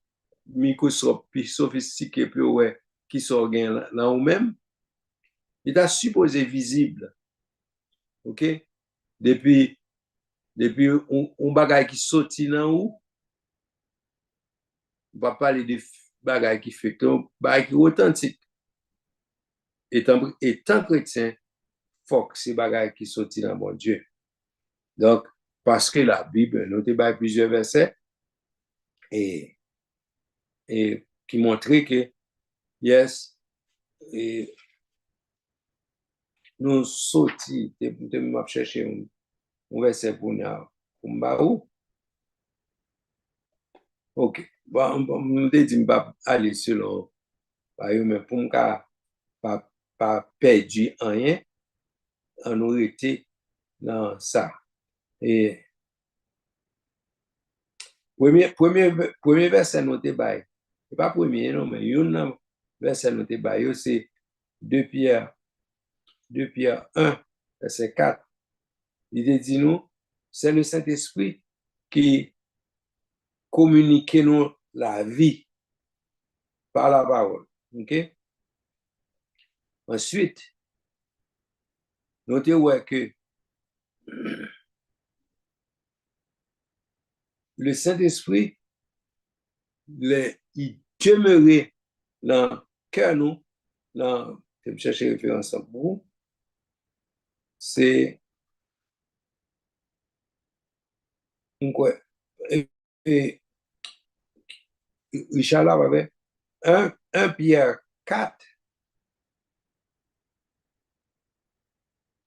microscope plus sophistiqué pour ouais qui sont là ou même. Il est supposé visible. OK? Depuis un bagay qui sorti dans ou, on va parler de bagay qui fait que bagay qui est authentique. Étant chrétien, faut que c'est bagay qui sorti dans mon Dieu. Donc, parce que la Bible, nous avons plusieurs versets et qui montrent que, yes, et nous sortis, je vais chercher un verset pour nous. Ok. Bon, je vais aller selon, mais pour moi, pas perdu rien, on aurait été dans ça. Et premier verset noté bail. C'est pas premier, non, mais un verset noté bail, c'est 2 Pierre 1, verset 4. Il dit nous, c'est le Saint-Esprit qui communique nous la vie par la parole. OK? Ensuite, notez ouais que le Saint-Esprit, il demeurait dans le cœur nous, dans, je vais chercher référence pour vous, c'est quoi? Et Richard là avait 1 Pierre 4,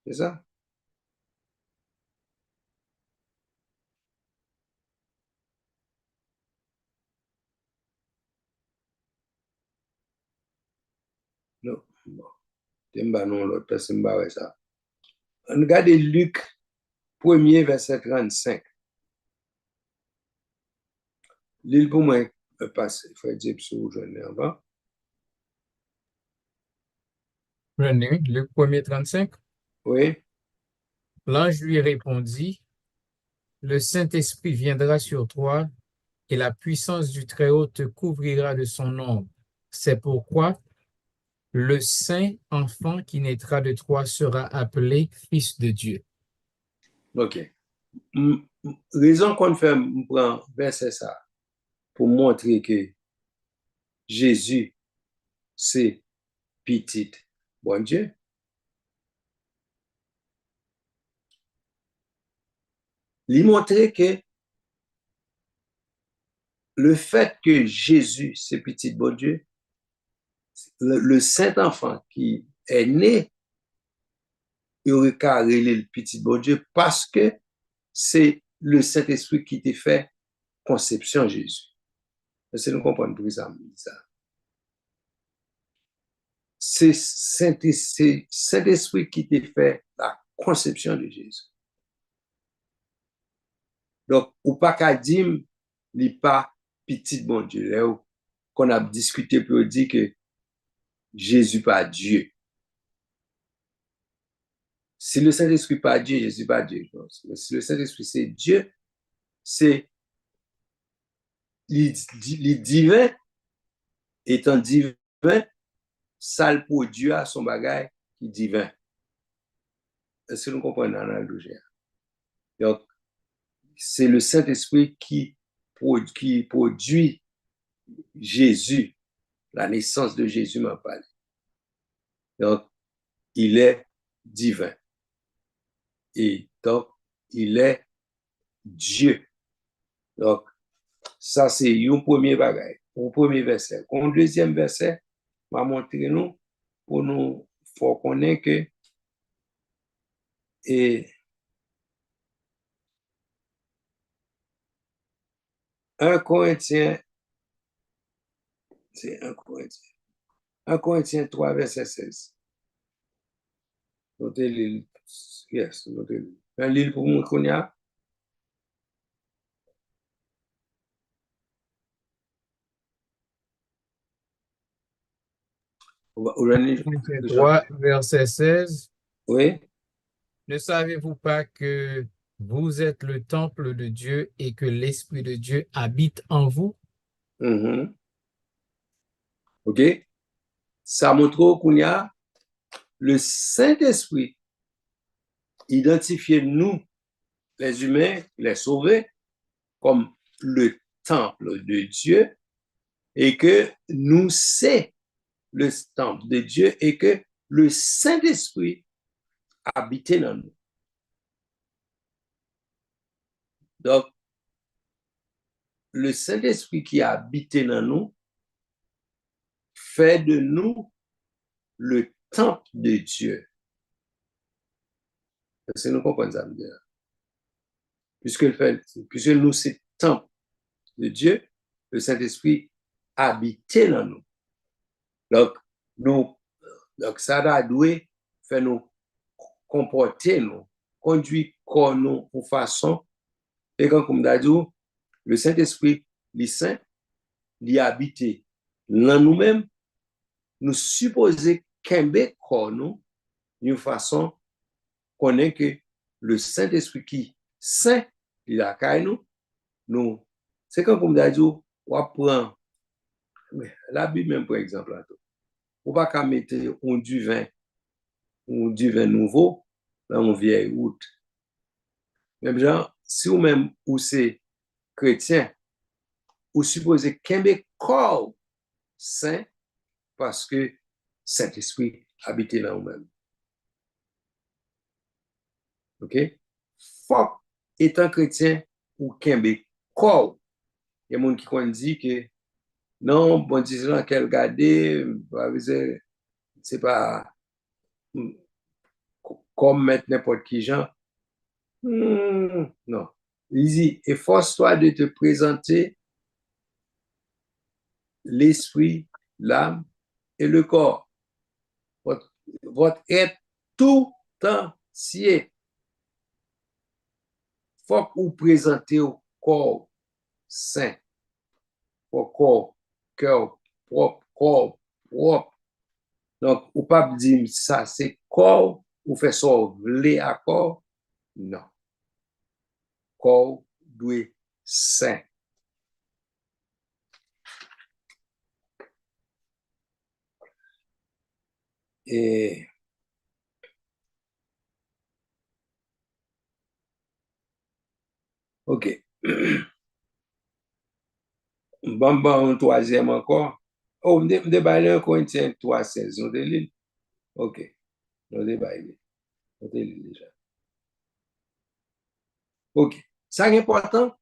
c'est ça? Non, bon, non, l'autre personne va ça. Regardez Luc 1er, verset 35. L'île pour moi passe, il faut dire sur aujourd'hui avant. Luc 1er 35. Oui, L'ange lui répondit, le Saint-Esprit viendra sur toi et la puissance du Très-Haut te couvrira de son ombre. C'est pourquoi le saint enfant qui naîtra de toi sera appelé Fils de Dieu. ok. Raison qu'on fait, prend verset ça pour montrer que Jésus, c'est petit bon Dieu. Il montrer que le fait que Jésus, c'est petit bon Dieu, le saint enfant qui est né, il aurait qu'à relayer le petit bon Dieu parce que c'est le Saint-Esprit qui t'a fait conception Jésus. C'est nous comprendre pour ça. C'est Saint-Esprit qui t'a fait la conception de Jésus. Donc, ou pas qu'à dire, il n'est pas petit bon Dieu. Là, qu'on a discuté pour dire que Jésus pas Dieu. Si le Saint-Esprit pas Dieu, Jésus pas Dieu. Si le Saint-Esprit c'est Dieu, c'est les divin, étant divin, ça le produit à son bagage qui est divin. Est-ce que nous comprenons l'analogie? Donc, c'est le Saint-Esprit qui produit Jésus, la naissance de Jésus m'a parlé. Donc, il est divin. Et donc, il est Dieu. Donc, ça, c'est un premier bagage, un premier verset. Un deuxième verset va montrer nous, pour nous faire connaître que et 1 Corinthiens, c'est 1 Corinthiens. 1 Corinthiens 3, verset 16. Notez l'île. Yes, notez l'île. L'île pour nous qu'on y a. Corinthiens 3, verset 16. Oui. Ne savez-vous pas que vous êtes le temple de Dieu et que l'Esprit de Dieu habite en vous? Mm-hmm. OK. Ça montre qu'on y a le Saint-Esprit identifié nous, les humains, les sauvés, comme le temple de Dieu et que nous, c'est le temple de Dieu et que le Saint-Esprit habite dans nous. Donc, le Saint-Esprit qui habite dans nous fait de nous le temple de Dieu. Est-ce que nous comprenons ça? Puisque nous, c'est le temple de Dieu, le Saint-Esprit habite dans nous. Donc, nous, Donc, ça doit faire nous comporter, nous, conduire corps nous de façon, et comme on dit, le Saint-Esprit, le Saint, il habite dans nous-mêmes, nous supposons qu'un corps nous, d'une façon qu'on est que le Saint-Esprit qui saint, il a qu'à nous, c'est comme on dit, on apprend, la Bible même, par exemple, on ne va pas mettre du vin nouveau dans une vieille route. Même genre, si ou même ou c'est chrétien, ou supposez qu'un corps saint parce que Saint-Esprit habite dans nous-mêmes. OK? Faut, étant chrétien, ou qu'un corps. Il y a des gens qui dit que non, bon Dieu, qu'elle garder, c'est pas comme mettre n'importe qui gens. Non. Il dit, efforce-toi de te présenter l'esprit, l'âme et le corps. Votre être tout entier. Faut que vous présentez au corps saint, au corps, cœur propre. Donc, ou pas dire ça, c'est corps, ou fait ça, voulez à corps. Non. Corps doit saint. Et OK. Bon, un troisième encore. Oh, je déballe un Corinthiens 3,16. On délit. OK. On déballe. On délit déjà. OK. Ça qui est important,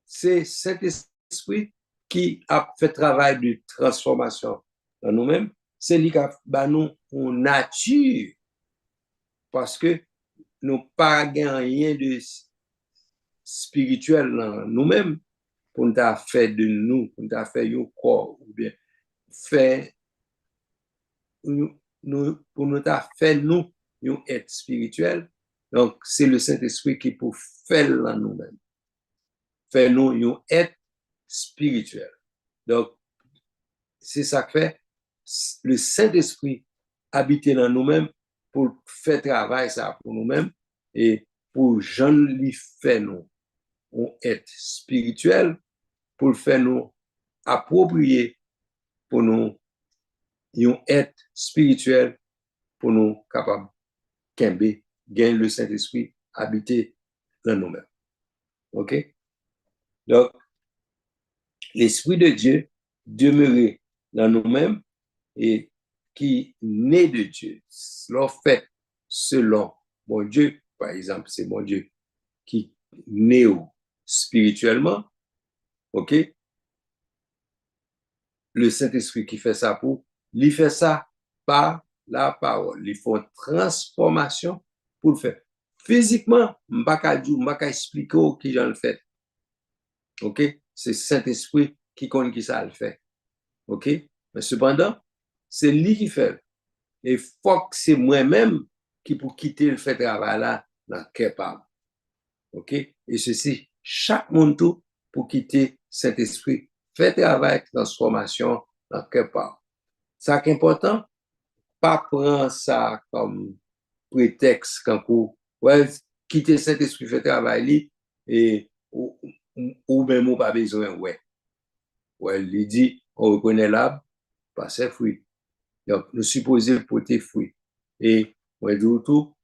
c'est cet esprit qui a fait travail de transformation dans nous-mêmes. C'est lui qui a bah, nous en nature. Parce que nous pas rien de spirituel dans nous-mêmes pour nous faire de nous, pour nous faire un corps, ou bien faire pour nous faire nous un être spirituel. Donc, c'est le Saint-Esprit qui peut faire dans nous-mêmes. Faire nous un être spirituel. Donc, c'est ça que fait le Saint-Esprit habiter dans nous-mêmes pour faire travail ça pour nous-mêmes et pour Jean lui faire nous un être spirituel pour faire nous approprier pour nous un être spirituel pour nous capables de gagner le Saint-Esprit habiter dans nous-mêmes. OK? Donc, l'Esprit de Dieu demeurer dans nous-mêmes et qui naît de Dieu. L'ont fait selon mon Dieu, par exemple, c'est mon Dieu qui naît spirituellement. OK? Le Saint-Esprit qui fait ça pour, il fait ça par la parole. Il faut une transformation pour le faire. Physiquement, je ne peux pas expliquer qui j'en le fait. OK? C'est Saint-Esprit qui connaît qui ça le fait. OK? Mais cependant, c'est lui qui fait. Et faut que c'est moi-même qui pour quitter le fait travail là dans le cœur. OK? Et ceci, chaque monde tout pour quitter cet esprit, fait travail, transformation dans le cœur. Ça qui est important, pas prendre ça comme prétexte quand vous quitter cet esprit, fait travail et ou même ou pas besoin, ouais. Ouais, il dit, on reconnaît l'arbre par ses fruits. Donc, nous supposons porter fruits. Et, on dit tout,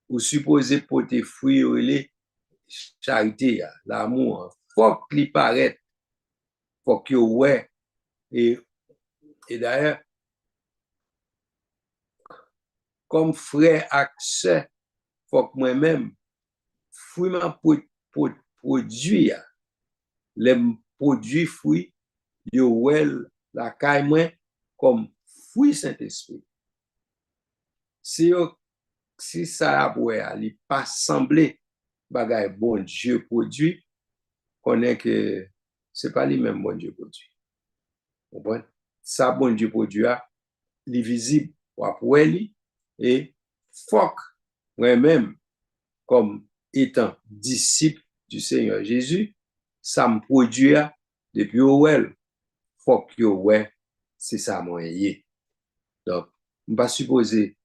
nous supposons porter fruits, les charité, l'amour. Faut qu'il paraisse, faut qu'il ouais. Et d'ailleurs, comme frère accès, faut que moi-même, fruits m'a produit, les produits fruits, yo well la caille moi comme fruit Saint-Esprit. Si ça a il pas semblé bagay bon Dieu produit, connaît que c'est pas lui même bon Dieu produit. Vous comprenez? Ça bon Dieu produit, il est visible. wap wè li, et fok moi-même, comme étant disciple du Seigneur Jésus, ça me produit depuis ouel, faut que ouais, c'est ça mon yé. Donc, je ne pas supposer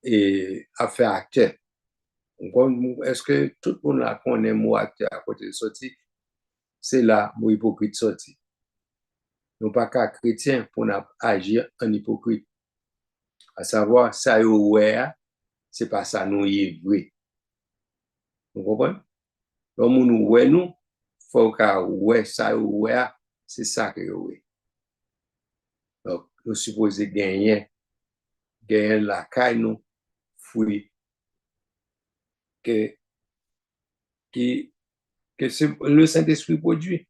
et à faire acteur. Est-ce que tout le monde là connaît moi acteur à côté de sorti? C'est là mon hypocrite sorti. Nous pas qu'à chrétien pour agir en hypocrite. À savoir, ça yo ouais, c'est pas ça nous y est vrai. Vous comprenez? Donc, nous ouais nous, faut qu'à ouais, ça yo ouais, c'est ça que yo ouais. Donc, nous supposons gagner la caille nous, fruit que, que, que le Saint-Esprit produit.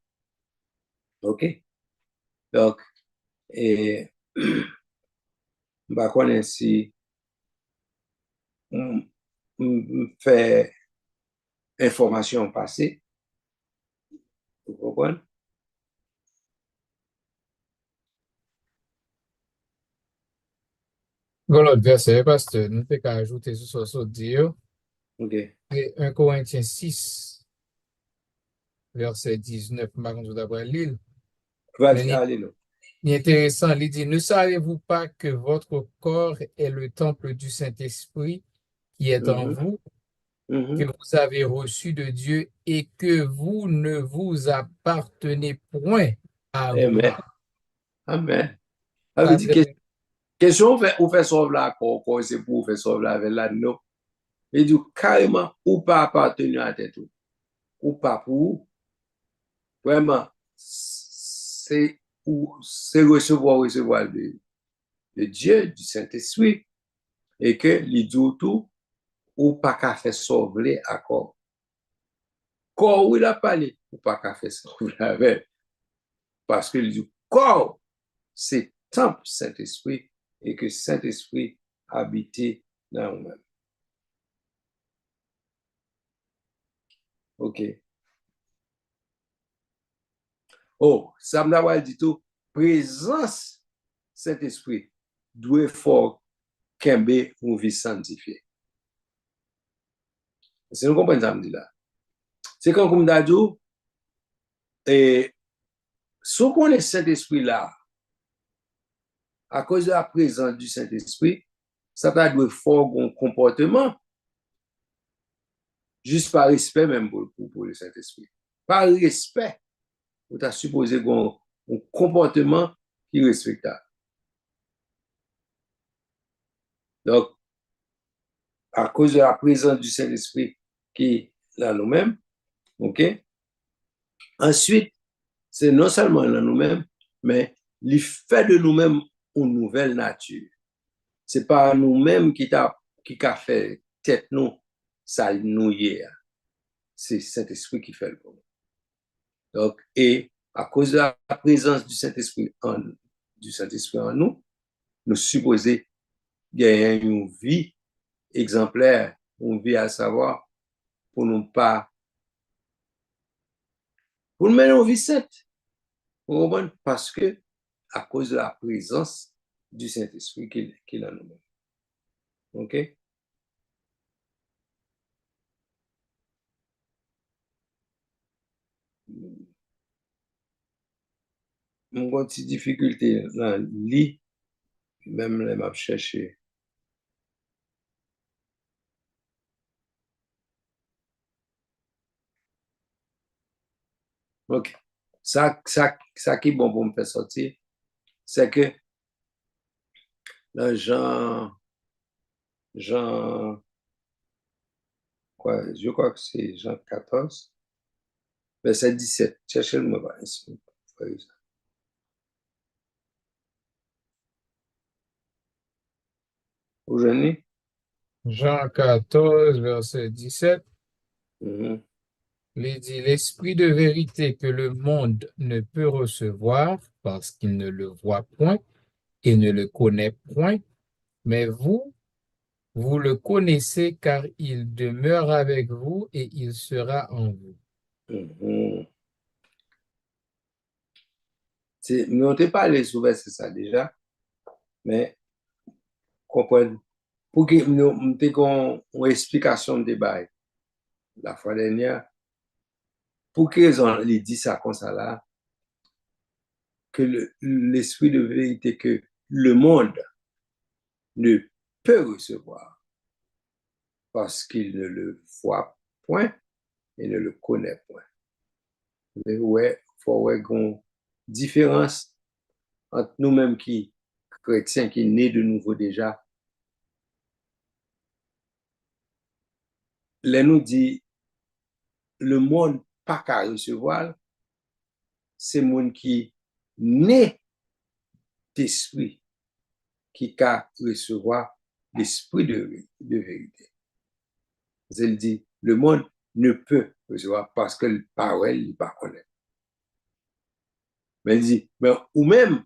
OK? Donc, et, bah, qu'on si fait information passée, vous comprenez? Bon, l'autre verset, pasteur, nous peut ajouter sur ce dire, OK. et 1 Corinthiens 6, verset 19, par contre, d'après l'île. Vas-y, Mais allez, nous. il est intéressant, il dit, ne savez-vous pas que votre corps est le temple du Saint-Esprit qui est en vous, que vous avez reçu de Dieu et que vous ne vous appartenez point à vous. Amen. Amen. Ça veut Ça dire veut que dire, question ou fait sauve la corps, c'est pour faire sauve la avec la non. Et du carrément, ou pas appartenir à tête ou pas pour vraiment, c'est recevoir de Dieu, du Saint-Esprit, et que les tout ou pas qu'à faire sauver à corps. Corps où il a parlé, ou pas qu'à faire sauver avec. Parce que le corps, c'est temple Saint-Esprit, et que Saint-Esprit habite dans nous-mêmes. OK. Oh, ça m'a dit tout, présence Saint-Esprit doit fort kembe une vie sanctifiée. C'est nous comprenons ça me dit là. C'est quand comme d'adou et si on connaît Saint-Esprit là, à cause de la présence du Saint-Esprit, ça va doit fort un comportement juste par respect même pour le Saint-Esprit. Par respect, on t'a supposé un comportement qui est respectable. Donc, à cause de la présence du Saint-Esprit qui est là nous-mêmes, OK? Ensuite, c'est non seulement là nous-mêmes, mais il fait de nous-mêmes une nouvelle nature. C'est pas nous-mêmes qui a fait tête nous, ça nous hier. C'est Saint-Esprit qui fait le problème. Donc, et à cause de la présence du Saint-Esprit en nous, nous supposons gagner une vie exemplaire, une vie à savoir, pour nous pas, pour nous mener une vie sainte. Vous comprenez? Parce que, à cause de la présence du Saint-Esprit qu'il a en nous. OK? Mon petite difficulté dans lit, même les m'a cherché. OK. Ça qui est bon pour me faire sortir, c'est que dans je crois que c'est Jean 14, verset 17. Cherchez le mot ici. Aujourd'hui? Jean 14, verset 17, Mm-hmm. il dit, l'esprit de vérité que le monde ne peut recevoir parce qu'il ne le voit point et ne le connaît point, mais vous le connaissez car il demeure avec vous et il sera en vous. Mm-hmm. Mais on t'a parlé souvent, c'est ça déjà, mais comprendre, pour que nous ayons une explication de débat la fois dernière, pour que raison il dit ça comme ça là, que l'esprit de vérité que le monde ne peut recevoir parce qu'il ne le voit point et ne le connaît point. Mais ouais, faut ouais une différence entre nous-mêmes qui chrétiens qui nés de nouveau déjà. Là nous dit le monde pas qu'à recevoir, c'est monde qui né d'esprit qui qu'à recevoir l'esprit de vérité. Elle dit le monde ne peut recevoir parce que le parole il pas connaît. Mais elle dit mais ou même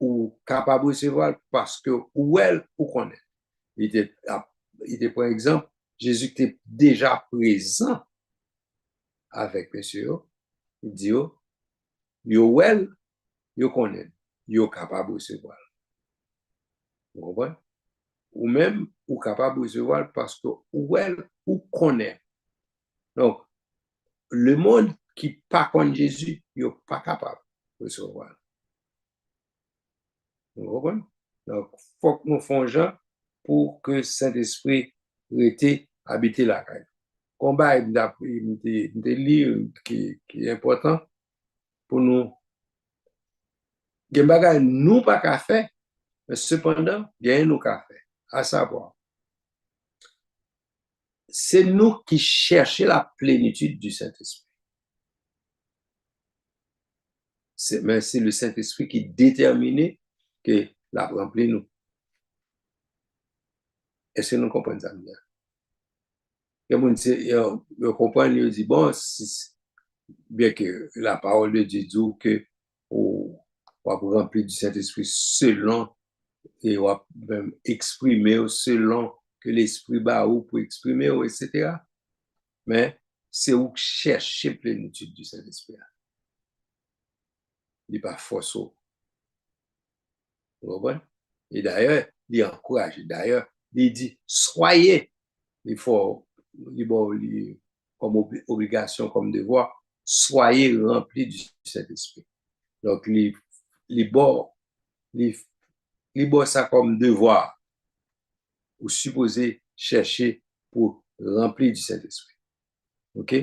ou capable de recevoir parce que ou elle ou connaît. Il était par exemple Jésus était déjà présent avec monsieur. Il dit yo well, yo connaît, yo capable de recevoir. Vous comprenez? Ou même ou capable de recevoir parce que ou elle ou connaît. Donc le monde qui pas connaît Jésus, yo pas capable de recevoir. Vous comprenez? Donc faut que nous fassions pour que Saint-Esprit rete habiter la caille. Combat de lire qui est important pour nous. Nous pas qu'à faire, mais cependant, il y a nous qu'à faire. À savoir, c'est nous qui cherchons la plénitude du Saint-Esprit. Mais c'est le Saint-Esprit qui détermine que la remplit nous. Est-ce que nous comprenons ça bien? Ils comprennent, ils disent, bon, bien que la parole de Dieu dit que on va remplir du Saint-Esprit selon, et on va même exprimer selon que l'Esprit bat ou pour exprimer, etc. Mais c'est où chercher plénitude du Saint-Esprit. Il n'est pas forcé. Vous comprenez? Et d'ailleurs, il encourage. D'ailleurs, il dit, soyez, il faut, comme obligation, comme devoir, soyez remplis du Saint-Esprit. Donc, il bord ça comme devoir, ou supposé chercher pour remplir du Saint-Esprit. OK?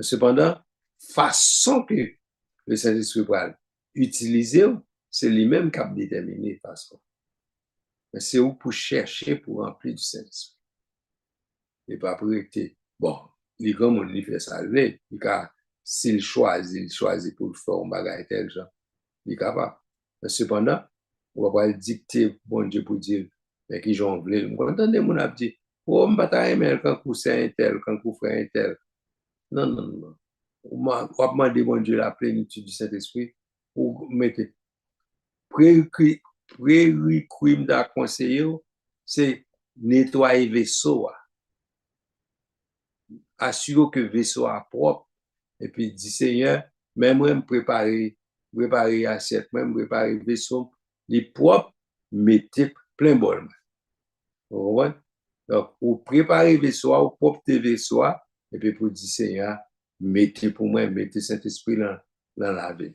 Cependant, façon que le Saint-Esprit va utiliser, c'est lui-même qui a déterminé façon. Mais c'est où pour chercher pour remplir du Saint-Esprit. Et pas pour être, bon, les grands monde lui fait ça, s'il choisit pour faire un bagage tel genre, il est capable. Mais cependant, on va pas dicter, bon Dieu, pour dire, mais qui j'en voulais. Vous entendez, mon abdi, oh, je bataille, mais quand vous c'est un tel, quand vous frère un tel. Non, non, non. On va demander, bon Dieu, la plénitude du Saint-Esprit pour mettre prérequis d'un conseiller, c'est nettoyer vaisseau, assurer que vaisseau est propre, et puis dire, Seigneur, même préparer assiette, même préparer vaisseau, les propres, mettez plein bol. Donc, pour préparer vaisseau, pour propre vaisseau, et puis pour dire, Seigneur, mettez pour moi, mettez Saint-Esprit dans la vie.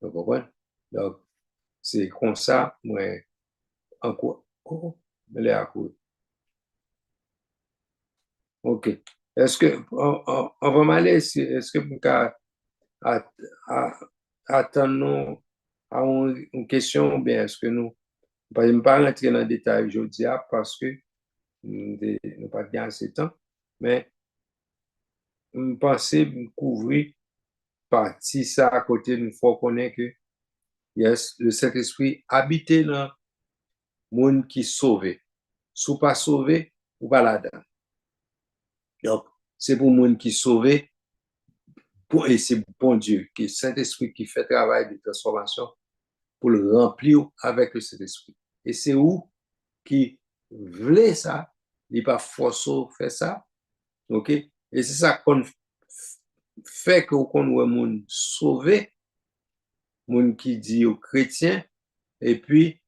Vous comprenez? Donc, c'est comme ça, moi, encore. Oh, elle est à côté. OK. Est-ce que, on va m'aller, est-ce que vous attendons à une question, ou bien est-ce que nous, je ne vais pas rentrer dans le détail aujourd'hui parce que nous n'avons pas bien assez de temps, mais je pense couvrir partie ça à côté, il faut connaître que yes, le Saint-Esprit habite dans le monde qui est sauvé. Si vous pas sauvé, vous pas là-dedans. Donc, c'est pour le monde qui est sauvé, et c'est bon Dieu, qui est Saint-Esprit qui fait travail de transformation pour le remplir avec le Saint-Esprit. Et c'est où qui voulait ça, il n'est pas forcé de faire ça. OK? Et c'est ça qu'on fait qu'on voit monde sauvé, monde qui dit aux chrétiens, et puis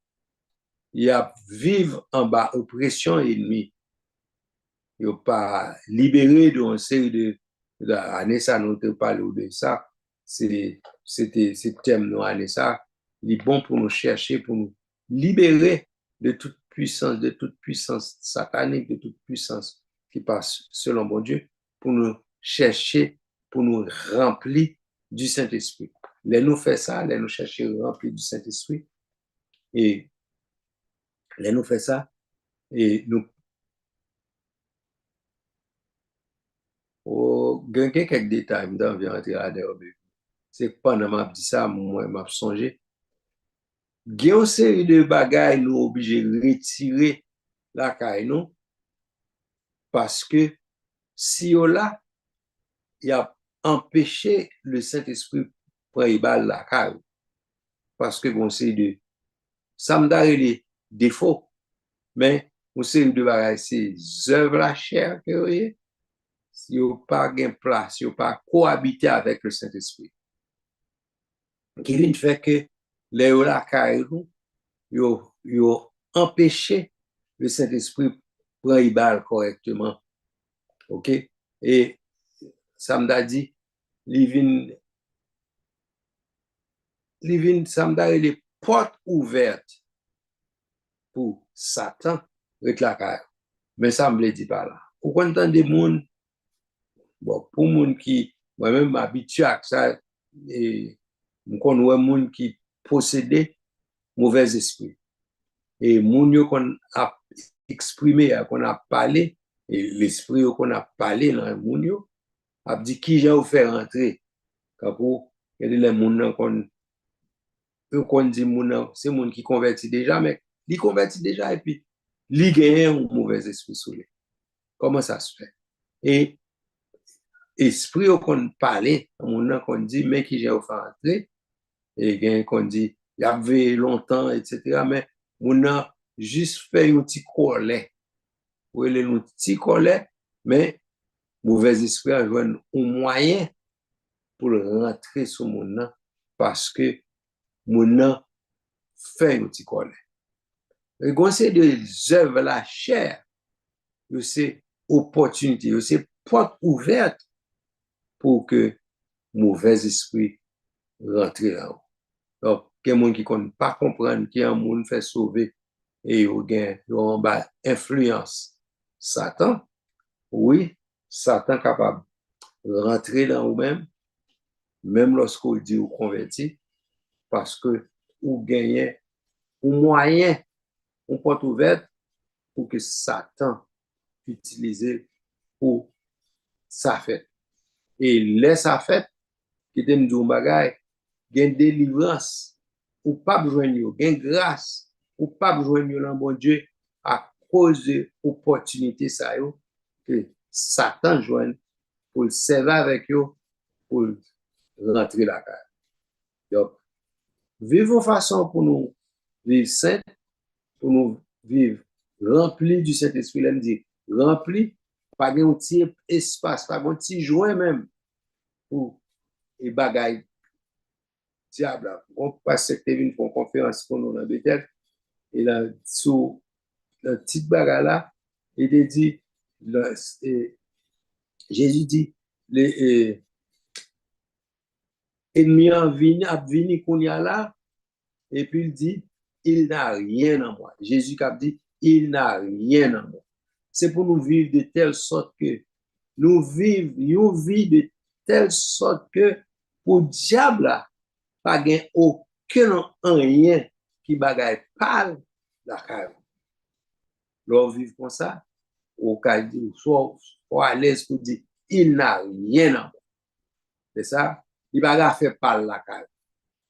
y a vivre en bas oppression ennemie. Ils n'ont pas libéré d'une série d'années, ça, nous te parlons de ça. C'était ce thème, nous, années, ça. Il est bon pour nous chercher, pour nous libérer de toute puissance satanique, de toute puissance qui passe selon bon Dieu, pour nous chercher, pour nous remplir du Saint-Esprit. Les nous fait ça, les nous chercher remplir du Saint-Esprit, et les nous fait ça, et nous gen quelques détails dans vient rentrer à derrière. C'est pendant m'a dit ça, moi m'a songé. Gen une série de bagages nous obligés de retirer la caille nous parce que si on là, il a empêché le Saint-Esprit prendre la caille parce que bon c'est de ça me donne les défauts, mais une série de bagages c'est œuvres la chair que vous voyez. Si vous n'avez pas de place, si vous n'avez pas cohabité avec le Saint-Esprit. Qui vient faire que les Olakaïrou, ils ont empêché le Saint-Esprit de prendre balle correctement. OK? Et ça m'a dit, ça m'a dit les portes ouvertes pour Satan avec la caille. Mais ça me le dit pas là. Pour qu'on entende des gens, bon, pour les gens qui, moi-même, m'habitue à ça, et je connais des gens qui possédent mauvais esprit. Et moun yo qu'on a exprimé, qu'on a parlé, et l'esprit qu'on a parlé dans moun yo, a dit qui j'ai fait rentrer. Quand il y a des moun qu'on dit moun c'est moun qui convertit déjà, mais il convertit déjà et puis il gagne un mauvais esprit sur lui. Comment ça se fait? Et esprit qu'on parlait, moun qu'on dit mais qui j'ai fait rentrer, et gagne qu'on dit il y avait longtemps, etc. Mais moun a juste fait un petit collet. Ou il est un petit collet, mais mauvais esprit a joué un moyen pour rentrer sur moun parce que moun fait un petit collet. Et quand c'est des œuvres la chair, c'est opportunité, c'est porte ouverte pour que mauvais esprit rentre là-haut. Donc, il y a des gens qui ne pas comprendre qu'il y a un monde fait sauver et ils ont influence Satan. Oui, Satan est capable de rentrer dans vous-même, même lorsqu'on dit ou converti, parce que vous gagnez un moyen, une porte ouverte pour que Satan utilise pour sa fête. Et laisse sa fête, qui est une bagaille, gain délivrance, ou pas besoin de gain grâce, ou pas besoin de dans bon Dieu à cause de l'opportunité ça yo que Satan joint pour le servir avec eux pour rentrer la carte. Donc, vivons façon pour nous vivre saint, pour nous vivre remplis du Saint-Esprit, là me dit remplis, pas un petit espace, pas un petit joint même pour les bagailles diable. On passe cette une conférence pour nous dans Bethel et là sous la petite bagarre là il dit Jésus dit les ennemis en vini qu'on y a là et puis il dit il n'a rien en moi. Jésus a dit il n'a rien en moi. C'est pour nous vivre de telle sorte que nous vivons une vie de telle sorte que pour diable là pas gain aucun rien qui bagaille parle la carrière. L'on vit comme ça, au cas où soit à l'aise pour dire il n'a rien en moi. C'est ça, il va faire parler la carrière.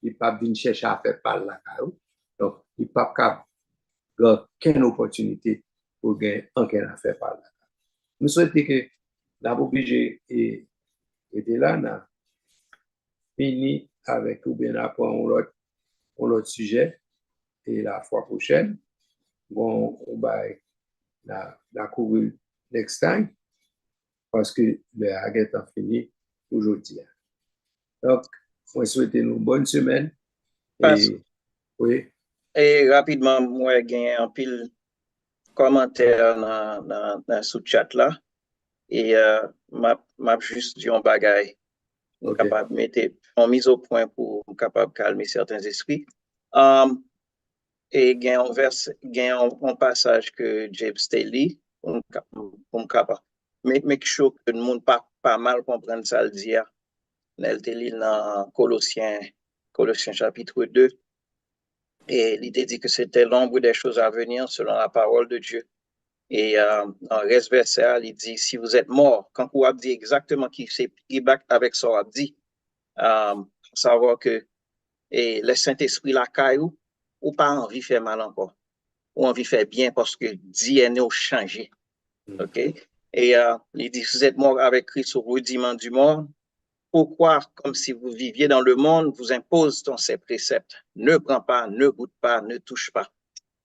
Il pas venir chercher à faire parler la carrière. Donc, il pas capable aucune opportunité pour gagner aucun affaire parler la carrière. Nous souhaitons que la obligé était là, n'a fini avec ou bien après un autre sujet et la fois prochaine bon on va la couvrir next time parce que le haguet a fini aujourd'hui. Donc on souhaite une bonne semaine et oui. Et rapidement, moi, j'ai un pile commentaire dans sous chat là. Et m'a juste dit un bagage. Ok. Capable de mettre en mise au point pour capable calmer certains esprits. Et il y a un passage que James Staley, pour capable. Mais make sure que le monde pas mal comprendre ça le dire. Elle te lit dans Colossiens chapitre 2. Et il dit que c'était l'ombre des choses à venir selon la parole de Dieu. Et dans le reste verset, il dit, si vous êtes mort, quand vous avez dit exactement qui c'est avec ça, vous dit, savoir que et le Saint-Esprit la caillou, ou pas envie de faire mal encore, ou envie de faire bien parce que DNA a changé. OK? Et il dit, vous êtes mort avec Christ au rudiment du monde. Pourquoi, comme si vous viviez dans le monde, vous impose dans ces préceptes? Ne prends pas, ne goûte pas, ne touche pas.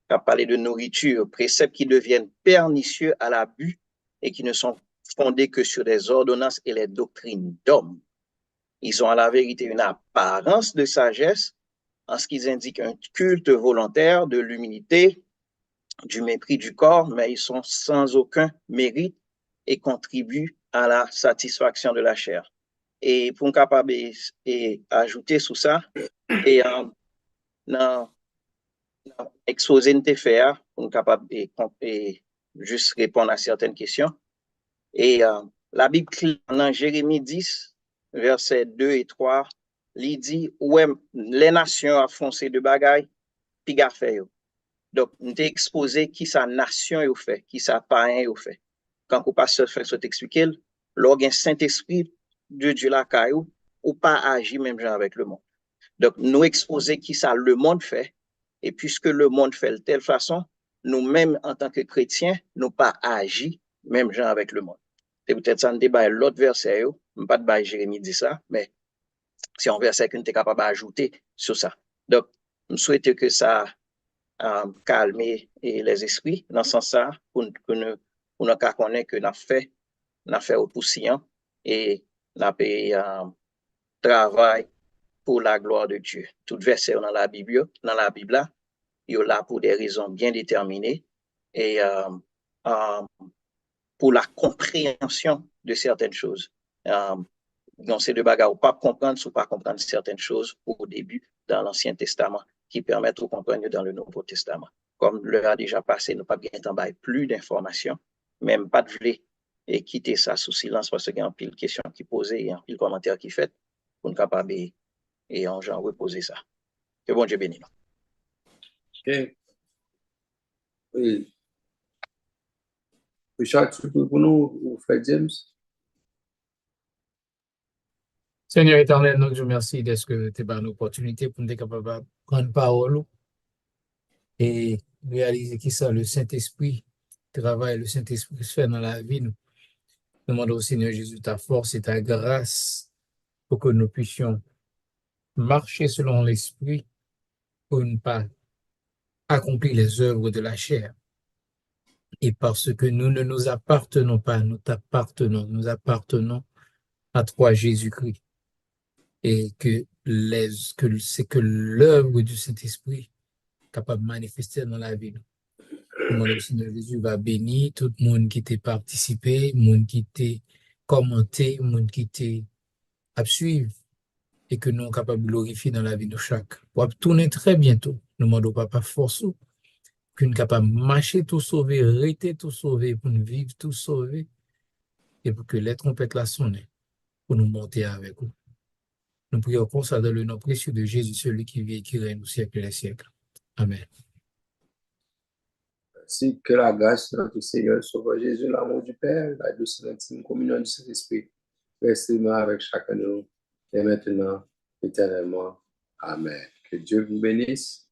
On a parlé de nourriture, préceptes qui deviennent pernicieux à l'abus et qui ne sont fondés que sur des ordonnances et les doctrines d'hommes. Ils ont à la vérité une apparence de sagesse en ce qu'ils indiquent un culte volontaire de l'humilité, du mépris du corps, mais ils sont sans aucun mérite et contribuent à la satisfaction de la chair. Et pour nous capable ajouter sous ça, et dans exposer une faire pour nous capable et juste répondre à certaines questions. Et la Bible dans Jérémie 10, versets 2 et 3, il dit, ouais, les nations ont foncé de bagaille, puis gars fait. Donc, nous t'ai exposé qui sa nation a fait, qui sa païen a fait. Quand le pasteur fait ça t'expliquer, l'organe Saint-Esprit de Dieu la caillou, ou pas agir même genre avec le monde. Donc, nous exposer qui ça le monde fait, et puisque le monde fait de telle façon, nous-mêmes, en tant que chrétiens, nous pas agir même genre avec le monde. C'est peut-être ça, nous débat l'autre verset, pas de bail Jérémie dit ça, mais c'est un verset que nous sommes capable d'ajouter sur ça. Donc, je souhaite que ça calmer les esprits dans ce sens-là, pour que nous connaître que nous avons fait au poussillon et nous avons travail pour la gloire de Dieu. Tout verset dans la Bible, il est là pour des raisons bien déterminées et pour la compréhension de certaines choses. Donc, c'est de bagarre ou pas comprendre ou pas comprendre certaines choses au début dans l'Ancien Testament qui permettent de comprendre dans le Nouveau Testament. Comme l'heure a déjà passé, nous pas bien t'emballer plus d'informations, même pas de vouloir et quitter ça sous silence parce qu'il y a un pile de questions qui posées et un pile de commentaires qui fait pour nous capable et en genre reposer ça. Que bon Dieu bénisse. Ok. Oui. Richard, tu peux pour nous, ou Fred James? Seigneur éternel, nous te remercions d'être que tu as l'opportunité pour nous être capable de prendre parole et réaliser qui ça, le Saint-Esprit, travail, le Saint-Esprit se fait dans la vie. Nous demandons au Seigneur Jésus ta force et ta grâce pour que nous puissions marcher selon l'Esprit pour ne pas accomplir les œuvres de la chair. Et parce que nous ne nous appartenons pas, nous t'appartenons, nous appartenons à toi, Jésus-Christ. Et que c'est que l'œuvre du Saint-Esprit capable de manifester dans la vie. Le Seigneur Jésus va bénir tout le monde qui t'a participé, le monde qui t'a commenté, le monde qui t'a suivi et que nous sommes capables de glorifier dans la vie de chaque. Pour tourner très bientôt, nous demandons pas force, que nous sommes capables de marcher tout sauver, rester tout sauver, pour nous vivre tout sauver et pour que les trompettes la sonnent, pour nous monter avec vous. Nous prions comme ça dans le nom précieux de Jésus, celui qui vit et qui règne au siècle des siècles. Amen. Ainsi que la grâce de notre Seigneur Sauveur Jésus, l'amour du Père, la douce et l'intime communion du Saint-Esprit, reste avec chacun de nous, et maintenant, éternellement. Amen. Que Dieu vous bénisse.